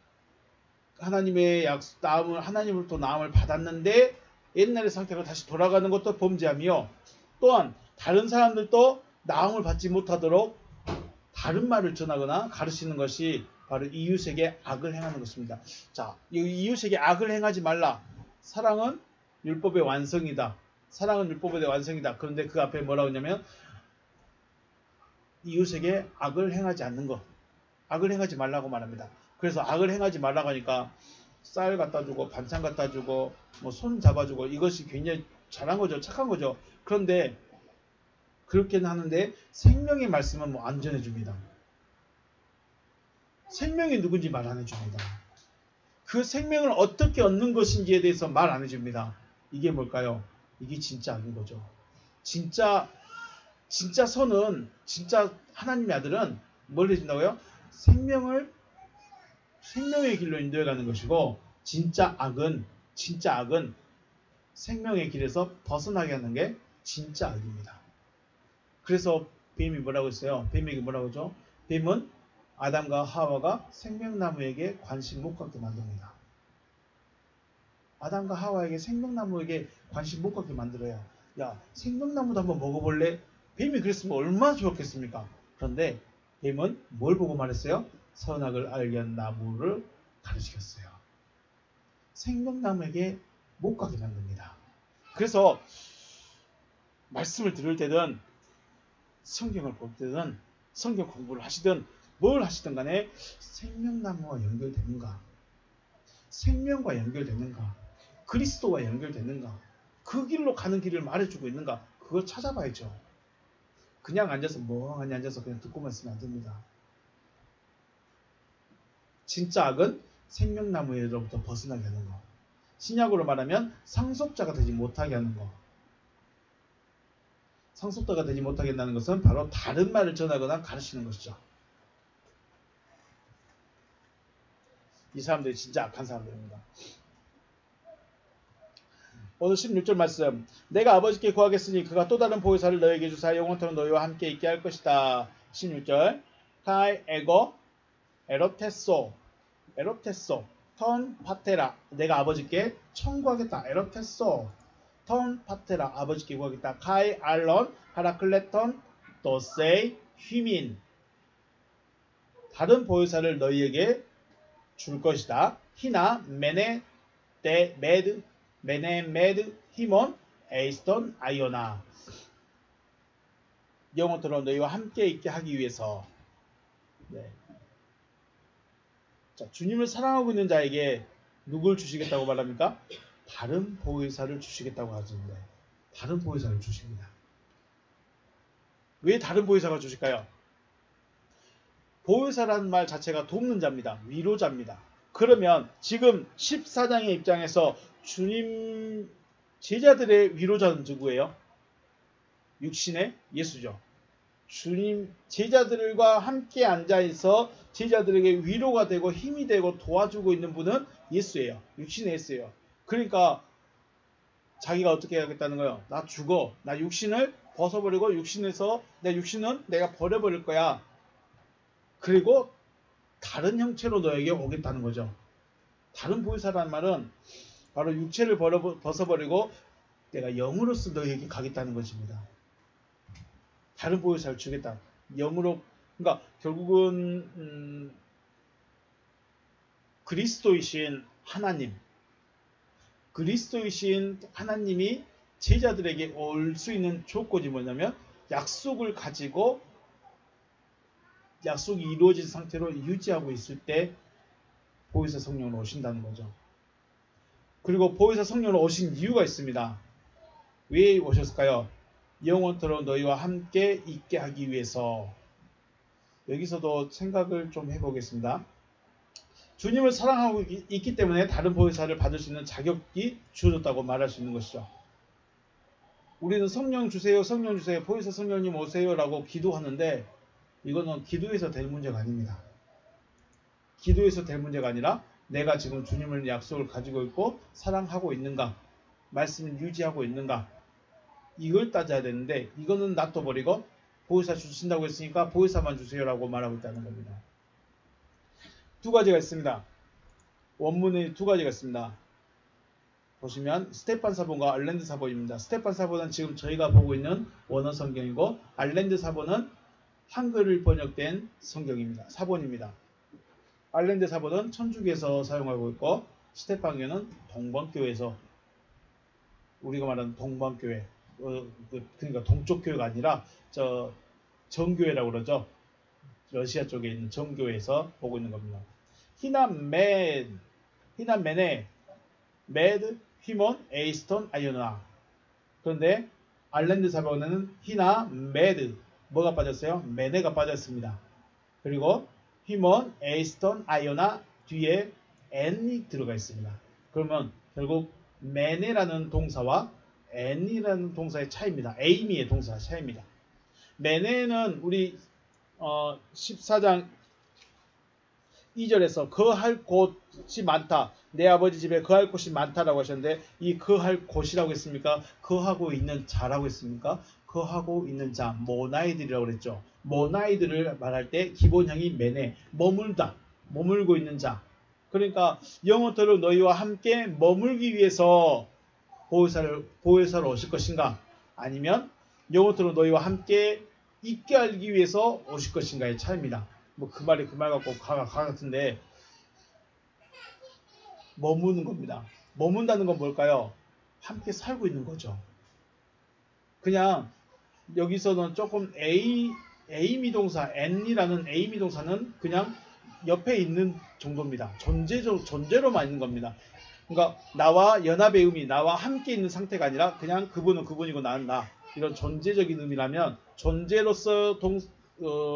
하나님의 하나님으로부터 나음을 받았는데 옛날의 상태로 다시 돌아가는 것도 범죄함이요. 또한 다른 사람들도 나음을 받지 못하도록 다른 말을 전하거나 가르치는 것이 바로 이웃에게 악을 행하는 것입니다. 자, 이웃에게 악을 행하지 말라. 사랑은 율법의 완성이다. 사랑은 율법의 완성이다. 그런데 그 앞에 뭐라고 했냐면 이웃에게 악을 행하지 않는 것. 악을 행하지 말라고 말합니다. 그래서 악을 행하지 말라고 하니까 쌀 갖다 주고 반찬 갖다 주고 뭐 손 잡아주고 이것이 굉장히 잘한 거죠. 착한 거죠. 그런데 그렇게는 하는데 생명의 말씀은 뭐 안 전해줍니다. 생명이 누군지 말 안 해줍니다. 그 생명을 어떻게 얻는 것인지에 대해서 말 안 해줍니다. 이게 뭘까요? 이게 진짜 악인 거죠. 진짜 선은, 진짜 하나님의 아들은 뭘 해준다고요? 생명의 길로 인도해가는 것이고, 진짜 악은 생명의 길에서 벗어나게 하는 게 진짜 악입니다. 그래서 뱀이 뭐라고 했어요? 뱀에게 뭐라고 하죠? 뱀은 아담과 하와가 생명나무에게 관심 못 갖게 만듭니다. 아담과 하와에게 생명나무에게 관심 못 갖게 만들어요. 야, 생명나무도 한번 먹어볼래? 뱀이 그랬으면 얼마나 좋았겠습니까? 그런데 뱀은 뭘 보고 말했어요? 선악을 알게 한 나무를 가르치셨어요. 생명나무에게 못 가게 만듭니다. 그래서 말씀을 들을 때든 성경을 볼 때든 성경 공부를 하시든 뭘 하시든 간에 생명나무와 연결되는가? 생명과 연결되는가? 그리스도와 연결되는가? 그 길로 가는 길을 말해주고 있는가? 그걸 찾아봐야죠. 그냥 앉아서 멍하니 앉아서 그냥 듣고만 있으면 안 됩니다. 진짜 악은 생명나무로부터 벗어나게 하는 거. 신약으로 말하면 상속자가 되지 못하게 하는 거. 상속자가 되지 못하게 한다는 것은 바로 다른 말을 전하거나 가르치는 것이죠. 이 사람들이 진짜 악한 사람들입니다. 오늘 16절 말씀. 내가 아버지께 구하겠으니 그가 또 다른 보혜사를 너에게 주사 영원토록 너희와 함께 있게 할 것이다. 16절. 카이 에고 에로테소 턴 파테라. 내가 아버지께 청구하겠다. 에로테소 턴 파테라. 아버지께 구하겠다. 카이 알론 파라클레톤 도세이 휘민. 다른 보혜사를 너희에게 줄 것이다. 히나 메네 메드 히몬 에이스톤 아이오나. 영원토록 너희와 함께 있게 하기 위해서. 네. 자, 주님을 사랑하고 있는 자에게 누굴 주시겠다고 말합니까? 다른 보혜사를 주시겠다고 하시는데 다른 보혜사를 주십니다. 왜 다른 보혜사가 주실까요? 보혜사라는 말 자체가 돕는 자입니다. 위로자입니다. 그러면 지금 14장의 입장에서 주님 제자들의 위로자는 누구예요? 육신의 예수죠. 주님 제자들과 함께 앉아있어 제자들에게 위로가 되고 힘이 되고 도와주고 있는 분은 예수예요. 육신의 예수예요. 그러니까 자기가 어떻게 하겠다는 거예요? 나 죽어. 나 육신을 벗어버리고 육신에서 내 육신은 내가 버려버릴 거야. 그리고 다른 형체로 너에게 오겠다는 거죠. 다른 보혜사라는 말은 바로 육체를 벗어버리고 내가 영으로서 너에게 가겠다는 것입니다. 다른 보혜사를 주겠다. 영으로, 그러니까 결국은 그리스도이신 하나님, 그리스도이신 하나님이 제자들에게 올 수 있는 조건이 뭐냐면 약속을 가지고 약속이 이루어진 상태로 유지하고 있을 때 보혜사 성령으로 오신다는 거죠. 그리고 보혜사 성령으로 오신 이유가 있습니다. 왜 오셨을까요? 영원토록 너희와 함께 있게 하기 위해서. 여기서도 생각을 좀 해보겠습니다. 주님을 사랑하고 있기 때문에 다른 보혜사를 받을 수 있는 자격이 주어졌다고 말할 수 있는 것이죠. 우리는 성령 주세요, 성령 주세요, 보혜사 성령님 오세요라고 기도하는데 이거는 기도에서 될 문제가 아닙니다. 기도에서 될 문제가 아니라 내가 지금 주님을 약속을 가지고 있고 사랑하고 있는가, 말씀을 유지하고 있는가, 이걸 따져야 되는데 이거는 놔둬버리고 보혜사 주신다고 했으니까 보혜사만 주세요라고 말하고 있다는 겁니다. 두 가지가 있습니다. 원문에 두 가지가 있습니다. 보시면 스테판 사본과 알랜드 사본입니다. 스테판 사본은 지금 저희가 보고 있는 원어 성경이고 알랜드 사본은 한글 번역된 성경입니다. 사본입니다. 알랜드 사본은 천주교에서 사용하고 있고 스테판교는 동방교회에서, 우리가 말하는 동방교회, 그러니까 동쪽 교회가 아니라 정교회라고 그러죠. 러시아 쪽에 있는 정교회에서 보고 있는 겁니다. 히나메네, 메드, 휘몬, 에이스톤, 아이오나. 그런데 알랜드 사본에는 히나, 메드, 뭐가 빠졌어요? 메네가 빠졌습니다. 그리고 휘몬, 에이스톤, 아이오나 뒤에 n이 들어가 있습니다. 그러면 결국 메네라는 동사와 n이라는 동사의 차이입니다. 에이미의 동사 차이입니다. 메네는 우리 14장 2절에서 거할 곳이 많다. 내 아버지 집에 거할 곳이 많다라고 하셨는데 이 거할 곳이라고 했습니까? 거하고 있는 자라고 했습니까? 거하고 있는 자, 모나이들이라고 그랬죠. 모나이들을 말할 때 기본형이 메네, 머물다, 머물고 있는 자. 그러니까 영원토록 너희와 함께 머물기 위해서 보혜사로 오실 것인가? 아니면 영원토록 너희와 함께 있게 하기 위해서 오실 것인가의 차이입니다. 뭐 그 말이 그 말 같고 가 같은데 머무는 겁니다. 머문다는 건 뭘까요? 함께 살고 있는 거죠. 그냥 여기서는 조금 에이미동사 n이라는 에이미동사는 그냥 옆에 있는 정도입니다. 존재로만 있는 겁니다. 그러니까 나와 연합의 의미, 나와 함께 있는 상태가 아니라 그냥 그분은 그분이고 나는 나, 이런 존재적인 의미라면, 존재로서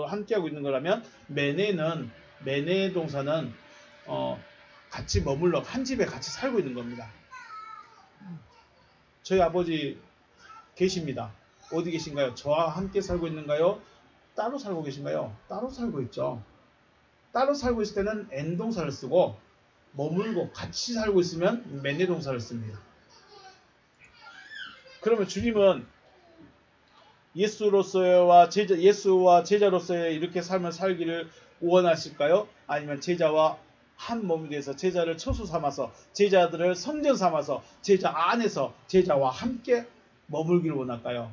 함께하고 있는 거라면 메네 동사는 같이 머물러 한 집에 같이 살고 있는 겁니다. 저희 아버지 계십니다. 어디 계신가요? 저와 함께 살고 있는가요? 따로 살고 계신가요? 따로 살고 있죠. 따로 살고 있을 때는 n 동사를 쓰고 머물고 같이 살고 있으면 메네 동사를 씁니다. 그러면 주님은 예수와 제자로서의 이렇게 삶을 살기를 원하실까요? 아니면 제자와 한 몸이 돼서 제자를 처수 삼아서 제자들을 성전 삼아서 제자 안에서 제자와 함께 머물기를 원할까요?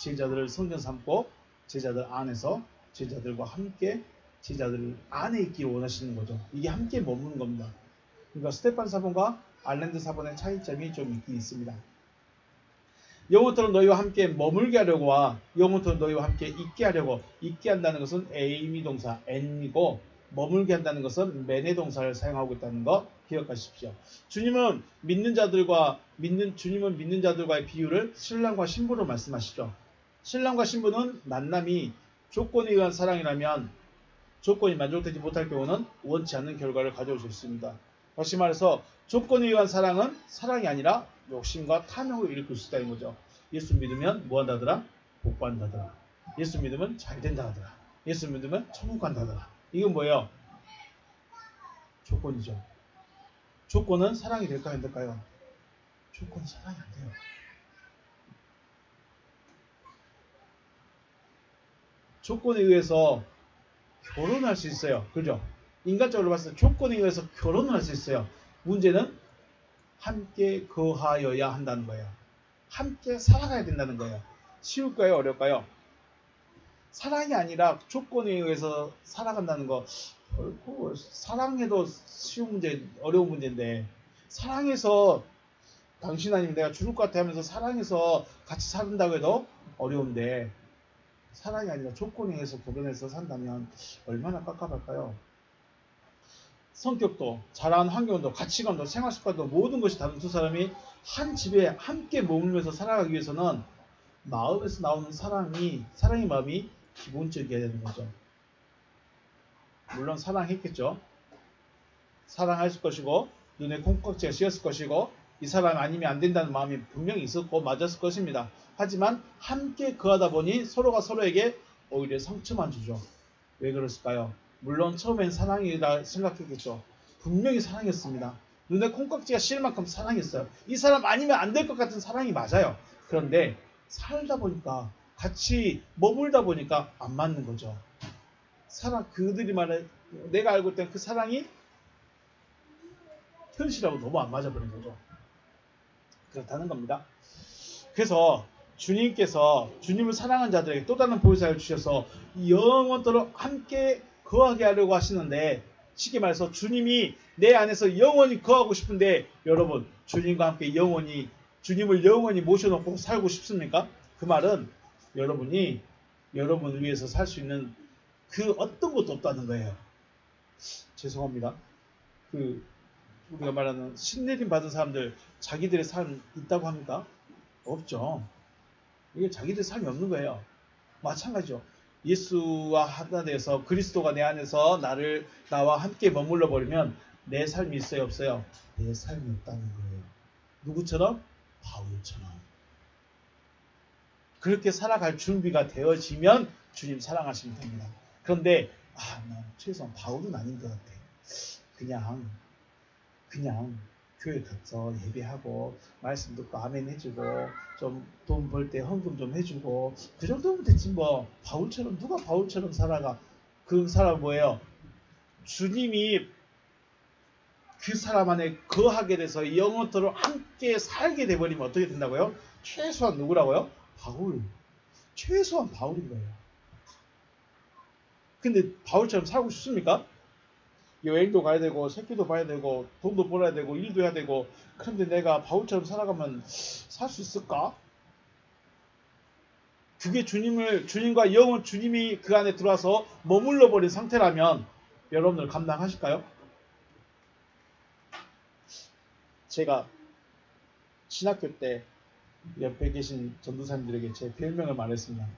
제자들을 성전 삼고 제자들 안에서 제자들과 함께 제자들 안에 있기를 원하시는 거죠. 이게 함께 머무는 겁니다. 그러니까 스테판 사본과 알랜드 사본의 차이점이 좀 있긴 있습니다. 영원토록 너희와 함께 머물게 하려고와 영원토록 너희와 함께 있게 하려고, 있게 한다는 것은 에이미 동사 n이고 머물게 한다는 것은 메네 동사를 사용하고 있다는 거 기억하십시오. 주님은 믿는 자들과의 비유를 신랑과 신부로 말씀하시죠. 신랑과 신부는 만남이 조건에 의한 사랑이라면 조건이 만족되지 못할 경우는 원치 않는 결과를 가져올 수 있습니다. 다시 말해서 조건에 의한 사랑은 사랑이 아니라 욕심과 탐욕을 일으킬 수 있다는 거죠. 예수 믿으면 뭐 한다더라? 복 받는다더라. 예수 믿으면 잘 된다 하더라. 예수 믿으면 천국 간다더라. 이건 뭐예요? 조건이죠. 조건은 사랑이 될까요? 안 될까요? 조건은 사랑이 안 돼요. 조건에 의해서 결혼할 수 있어요. 그죠? 인간적으로 봤을 때 조건에 의해서 결혼을 할 수 있어요. 문제는 함께 거하여야 한다는 거예요. 함께 살아가야 된다는 거예요. 쉬울까요? 어려울까요? 사랑이 아니라 조건에 의해서 살아간다는 거 결코 사랑해도 쉬운 문제, 어려운 문제인데, 사랑해서 당신 아니면 내가 죽을 것 같아 하면서 사랑해서 같이 산다고 해도 어려운데, 사랑이 아니라 조건에 의해서 결혼해서 산다면 얼마나 깝깝할까요? 성격도, 자라는 환경도, 가치관도, 생활습관도 모든 것이 다른 두 사람이 한 집에 함께 머물면서 살아가기 위해서는 마음에서 나오는 사랑의 마음이 기본적이어야 되는 거죠. 물론 사랑했겠죠. 사랑했을 것이고 눈에 콩깍지가 씌었을 것이고 이 사람 아니면 안 된다는 마음이 분명히 있었고 맞았을 것입니다. 하지만 함께 거하다 보니 서로가 서로에게 오히려 상처만 주죠. 왜 그랬을까요? 물론 처음엔 사랑이라 생각했겠죠. 분명히 사랑이었습니다. 눈에 콩깍지가 씌일 만큼 사랑했어요. 이 사람 아니면 안 될 것 같은 사랑이 맞아요. 그런데 살다 보니까 같이 머물다 보니까 안 맞는 거죠. 사랑, 그들이 말해 내가 알고 있던 그 사랑이 현실하고 너무 안 맞아버린 거죠. 그렇다는 겁니다. 그래서 주님께서 주님을 사랑한 자들에게 또 다른 보혜사를 주셔서 영원토록 함께 거하게 하려고 하시는데, 쉽게 말해서 주님이 내 안에서 영원히 거하고 싶은데, 여러분 주님과 함께 영원히, 주님을 영원히 모셔놓고 살고 싶습니까? 그 말은 여러분이 여러분을 위해서 살 수 있는 그 어떤 것도 없다는 거예요. 죄송합니다. 우리가 말하는 신내림 받은 사람들 자기들의 삶 있다고 합니까? 없죠. 이게 자기들 삶이 없는 거예요. 마찬가지죠. 예수와 하나 돼서 그리스도가 내 안에서 나와 함께 머물러 버리면 내 삶이 있어요, 없어요? 내 삶이 없다는 거예요. 누구처럼? 바울처럼. 그렇게 살아갈 준비가 되어지면 주님 사랑하시면 됩니다. 그런데 난 최소한 바울은 아닌 것 같아. 그냥 교회 가서 예배하고 말씀 듣고 아멘 해주고 좀 돈 벌 때 헌금 좀 해주고 그 정도면 됐지 뭐. 바울처럼, 누가 바울처럼 살아가? 그 사람 뭐예요? 주님이 그 사람 안에 거하게 돼서 영원토록 함께 살게 돼버리면 어떻게 된다고요? 최소한 누구라고요? 바울. 최소한 바울인 거예요. 근데 바울처럼 살고 싶습니까? 여행도 가야 되고 새끼도 봐야 되고 돈도 벌어야 되고 일도 해야 되고, 그런데 내가 바울처럼 살아가면 살 수 있을까? 그게 주님과 영원 주님이 그 안에 들어와서 머물러 버린 상태라면 여러분들 감당하실까요? 제가 신학교 때 옆에 계신 전도사님들에게 제 별명을 말했습니다.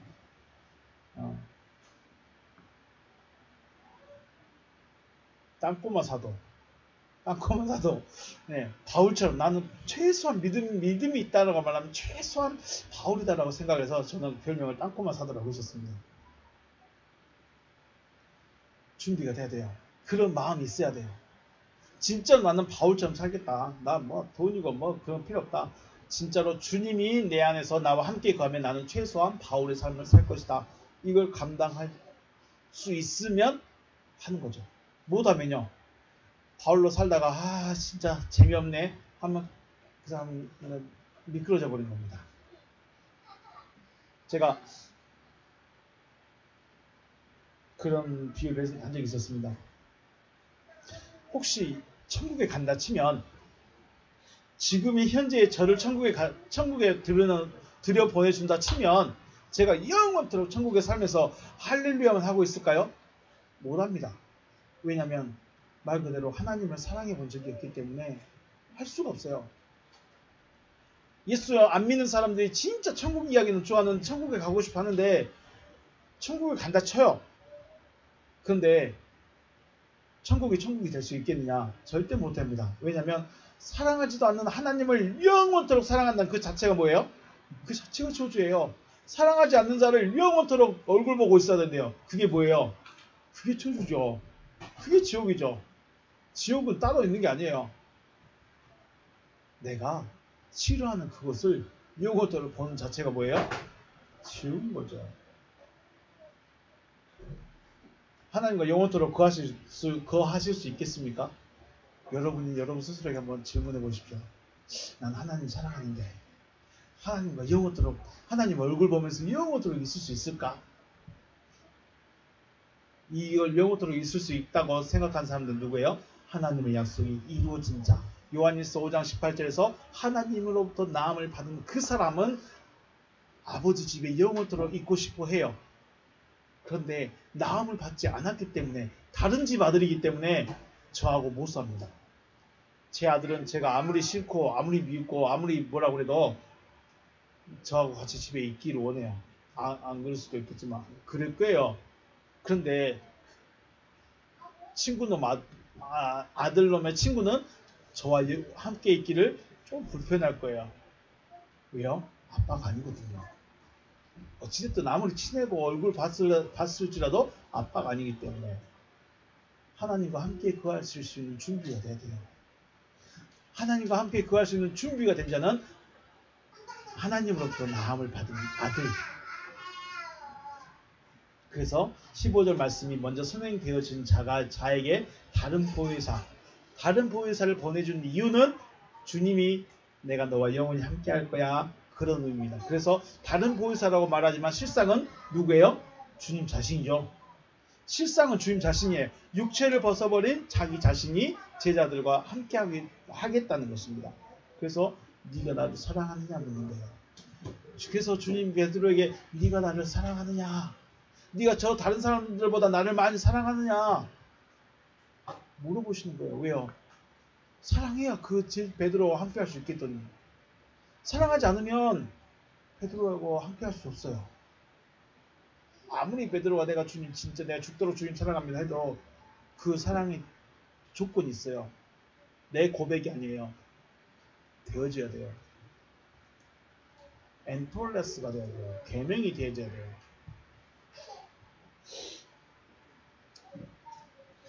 땅꼬마 사도. 네, 바울처럼 나는 최소한 믿음이 있다라고 말하면 최소한 바울이다라고 생각해서 저는 별명을 땅꼬마 사도라고 했었습니다. 준비가 돼야 돼요. 그런 마음이 있어야 돼요. 진짜로 나는 바울처럼 살겠다. 나 뭐 돈이고 뭐 그런 필요 없다. 진짜로 주님이 내 안에서 나와 함께 거하면 나는 최소한 바울의 삶을 살 것이다. 이걸 감당할 수 있으면 하는 거죠. 못하면요, 바울로 살다가 진짜 재미없네 하면 그 사람은 미끄러져 버린 겁니다. 제가 그런 비유를 한 적이 있었습니다. 혹시 천국에 간다 치면, 지금이 현재의 저를 천국에 들여 보내준다 치면 제가 영원토록 천국에 살면서 할렐루야만 하고 있을까요? 못합니다. 왜냐하면 말 그대로 하나님을 사랑해 본 적이 없기 때문에 할 수가 없어요. 예수 안 믿는 사람들이 진짜 천국 이야기는 좋아하는, 천국에 가고 싶어 하는데 천국에 간다 쳐요. 그런데 천국이 될 수 있겠느냐? 절대 못합니다. 왜냐하면 사랑하지도 않는 하나님을 영원토록 사랑한다는 그 자체가 뭐예요? 그 자체가 저주예요. 사랑하지 않는 자를 영원토록 얼굴 보고 있어야 된대요. 그게 뭐예요? 그게 저주죠. 그게 지옥이죠. 지옥은 따로 있는 게 아니에요. 내가 싫어하는 그것을 영원토록 보는 자체가 뭐예요? 지옥인 거죠. 하나님과 영원토록 거하실 수 있겠습니까? 여러분이 여러분 스스로에게 한번 질문해 보십시오. 난 하나님 사랑하는데 하나님과 영원토록, 하나님 얼굴 보면서 영원토록 있을 수 있을까? 이걸 영원토록 있을 수 있다고 생각하는 사람들은 누구예요? 하나님의 약속이 이루어진 자. 요한일서 5장 18절에서 하나님으로부터 나음을 받은 그 사람은 아버지 집에 영원토록 있고 싶어 해요. 그런데 나음을 받지 않았기 때문에, 다른 집 아들이기 때문에 저하고 못 삽니다. 제 아들은 제가 아무리 싫고 아무리 미웠고 아무리 뭐라고 그래도 저하고 같이 집에 있기를 원해요. 안 그럴 수도 있겠지만 그럴 거예요. 그런데 친구놈, 아들놈의 친구는 저와 함께 있기를 좀 불편할 거예요. 왜요? 아빠가 아니거든요. 어찌됐든 아무리 친하고 얼굴 봤을지라도 아빠가 아니기 때문에 하나님과 함께 거할 수 있는 준비가 돼야 돼요. 하나님과 함께 거할 수 있는 준비가 된 자는 하나님으로부터 나음을 받은 아들. 그래서 15절 말씀이 먼저 선행되어진 자에게 다른 보혜사를 보내준 이유는 주님이 내가 너와 영원히 함께 할 거야. 그런 의미입니다. 그래서 다른 보혜사라고 말하지만 실상은 누구예요? 주님 자신이죠. 실상은 주님 자신이에요. 육체를 벗어버린 자기 자신이 제자들과 함께 하겠다는 것입니다. 그래서 네가 나를 사랑하느냐 묻는 거예요. 그래서 주님 베드로에게 네가 나를 사랑하느냐, 네가 저 다른 사람들보다 나를 많이 사랑하느냐 물어보시는 거예요. 왜요? 사랑해야 그 베드로와 함께 할 수 있겠더니, 사랑하지 않으면 베드로하고 함께 할 수 없어요. 아무리 베드로가 내가 주님 진짜 내가 죽도록 주님 사랑합니다 해도 그 사랑이 조건이 있어요. 내 고백이 아니에요. 되어져야 돼요. 엔톨레스가 돼야 돼요. 계명이 되어져야 돼요.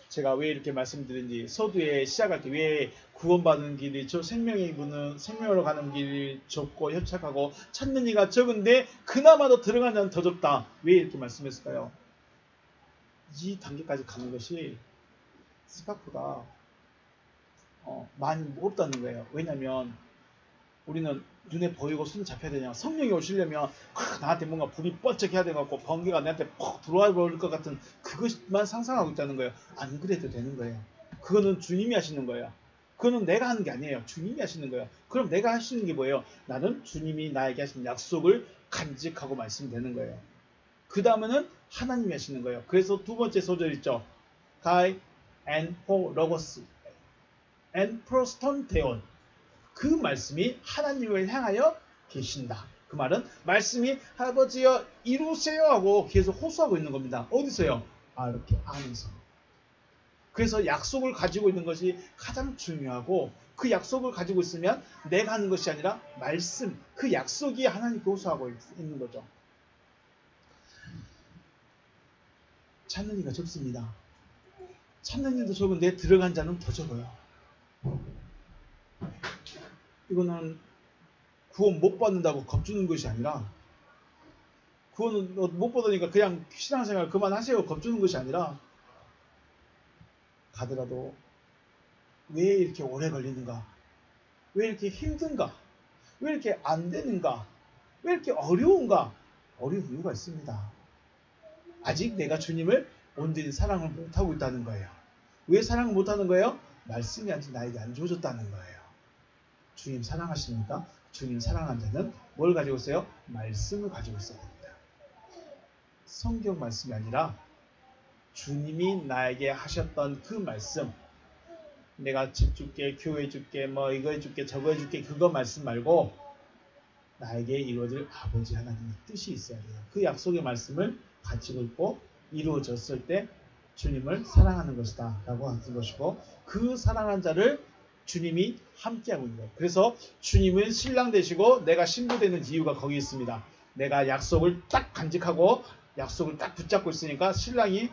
제가 왜 이렇게 말씀드린지, 서두에 시작할 때 왜 구원받는 길이 생명의 문은 생명으로 가는 길이 좁고 협착하고 찾는 이가 적은데 그나마도 들어가는 자는 더 적다. 왜 이렇게 말씀했을까요? 이 단계까지 가는 것이 생각보다 많이 무겁다는 거예요. 왜냐하면 우리는 눈에 보이고 손에 잡혀야 되냐, 성령이 오시려면 나한테 뭔가 불이 번쩍해야 돼갖고 번개가 나한테 퍽 들어와 버릴 것 같은 그것만 상상하고 있다는 거예요. 안 그래도 되는 거예요. 그거는 주님이 하시는 거예요. 그거는 내가 하는 게 아니에요. 주님이 하시는 거예요. 그럼 내가 할 수 있는 게 뭐예요? 나는 주님이 나에게 하신 약속을 간직하고 말씀되는 거예요. 그 다음에는 하나님이 하시는 거예요. 그래서 두 번째 소절 있죠. 가이 앤 포 로고스 앤 프로스톤 데온, 그 말씀이 하나님을 향하여 계신다. 그 말은 말씀이 아버지여 이루세요 하고 계속 호소하고 있는 겁니다. 어디서요? 이렇게 안에서. 그래서 약속을 가지고 있는 것이 가장 중요하고, 그 약속을 가지고 있으면 내가 하는 것이 아니라 말씀, 그 약속이 하나님께 호소하고 있는 거죠. 찾는 이가 적습니다. 찾는 이도 적은데 들어간 자는 더 적어요. 이거는 구원 못 받는다고 겁주는 것이 아니라, 구원은 못 받으니까 그냥 신앙생활 그만하세요 겁주는 것이 아니라, 가더라도 왜 이렇게 오래 걸리는가, 왜 이렇게 힘든가, 왜 이렇게 안 되는가, 왜 이렇게 어려운가. 어려운 이유가 있습니다. 아직 내가 주님을 온전히 사랑을 못하고 있다는 거예요. 왜 사랑을 못하는 거예요? 말씀이 아직 나에게 안 주어졌다는 거예요. 주님 사랑하십니까? 주님 사랑한 자는 뭘 가지고 있어요? 말씀을 가지고 있어야 됩니다. 성경 말씀이 아니라 주님이 나에게 하셨던 그 말씀, 내가 집 줄게, 교회 줄게, 뭐 이거 해줄게, 저거 해줄게, 그거 말씀 말고 나에게 이루어질 아버지 하나님의 뜻이 있어야 돼요. 그 약속의 말씀을 가지고 있고 이루어졌을 때 주님을 사랑하는 것이다 라고 하는 것이고, 그 사랑한 자를 주님이 함께하고 있는 거예요. 그래서 주님은 신랑 되시고 내가 신부 되는 이유가 거기 있습니다. 내가 약속을 딱 간직하고 약속을 딱 붙잡고 있으니까 신랑이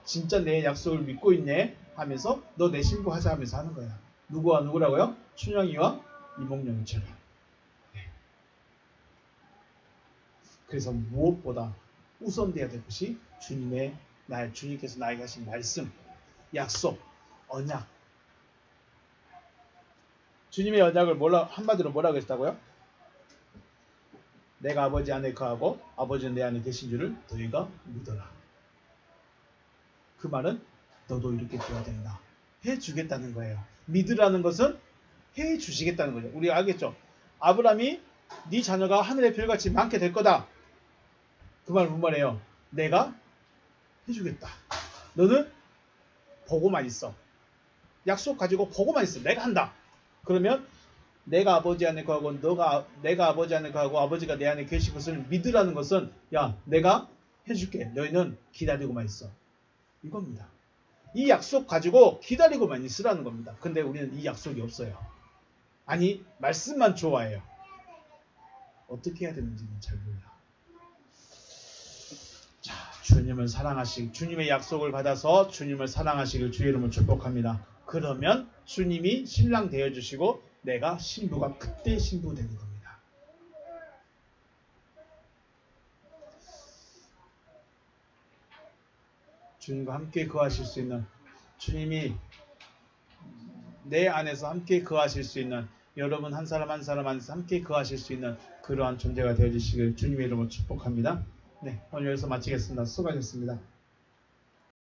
진짜 내 약속을 믿고 있네 하면서 너 내 신부 하자 하면서 하는 거야. 누구와 누구라고요? 춘향이와 이몽룡이처럼. 네. 그래서 무엇보다 우선돼야 될 것이 주님께서 나에게 하신 말씀, 약속, 언약. 주님의 언약을 한마디로 뭐라고 했다고요? 내가 아버지 안에 거하고 아버지는 내 안에 계신 줄을 너희가 믿어라. 그 말은 너도 이렇게 되어야 된다. 해주겠다는 거예요. 믿으라는 것은 해주시겠다는 거죠. 우리가 알겠죠? 아브라함이 네 자녀가 하늘의 별같이 많게 될 거다. 그 말은 무슨 말이에요? 내가 해주겠다. 너는 보고만 있어. 약속 가지고 보고만 있어. 내가 한다. 그러면 내가 아버지 안에 거하고 내가 아버지 안에 거하고 아버지가 내 안에 계신 것을 믿으라는 것은, 야, 내가 해줄게. 너희는 기다리고만 있어. 이겁니다. 이 약속 가지고 기다리고만 있으라는 겁니다. 근데 우리는 이 약속이 없어요. 아니 말씀만 좋아해요. 어떻게 해야 되는지는 잘 몰라. 자, 주님의 약속을 받아서 주님을 사랑하시길 주의 이름으로 축복합니다. 그러면 주님이 신랑 되어주시고 내가 신부가 그때 신부 되는 겁니다. 주님과 함께 거하실 수 있는, 주님이 내 안에서 함께 거하실 수 있는, 여러분 한 사람 한 사람 안에서 함께 거하실 수 있는 그러한 존재가 되어주시길 주님의 이름으로 축복합니다. 네, 오늘 여기서 마치겠습니다. 수고하셨습니다.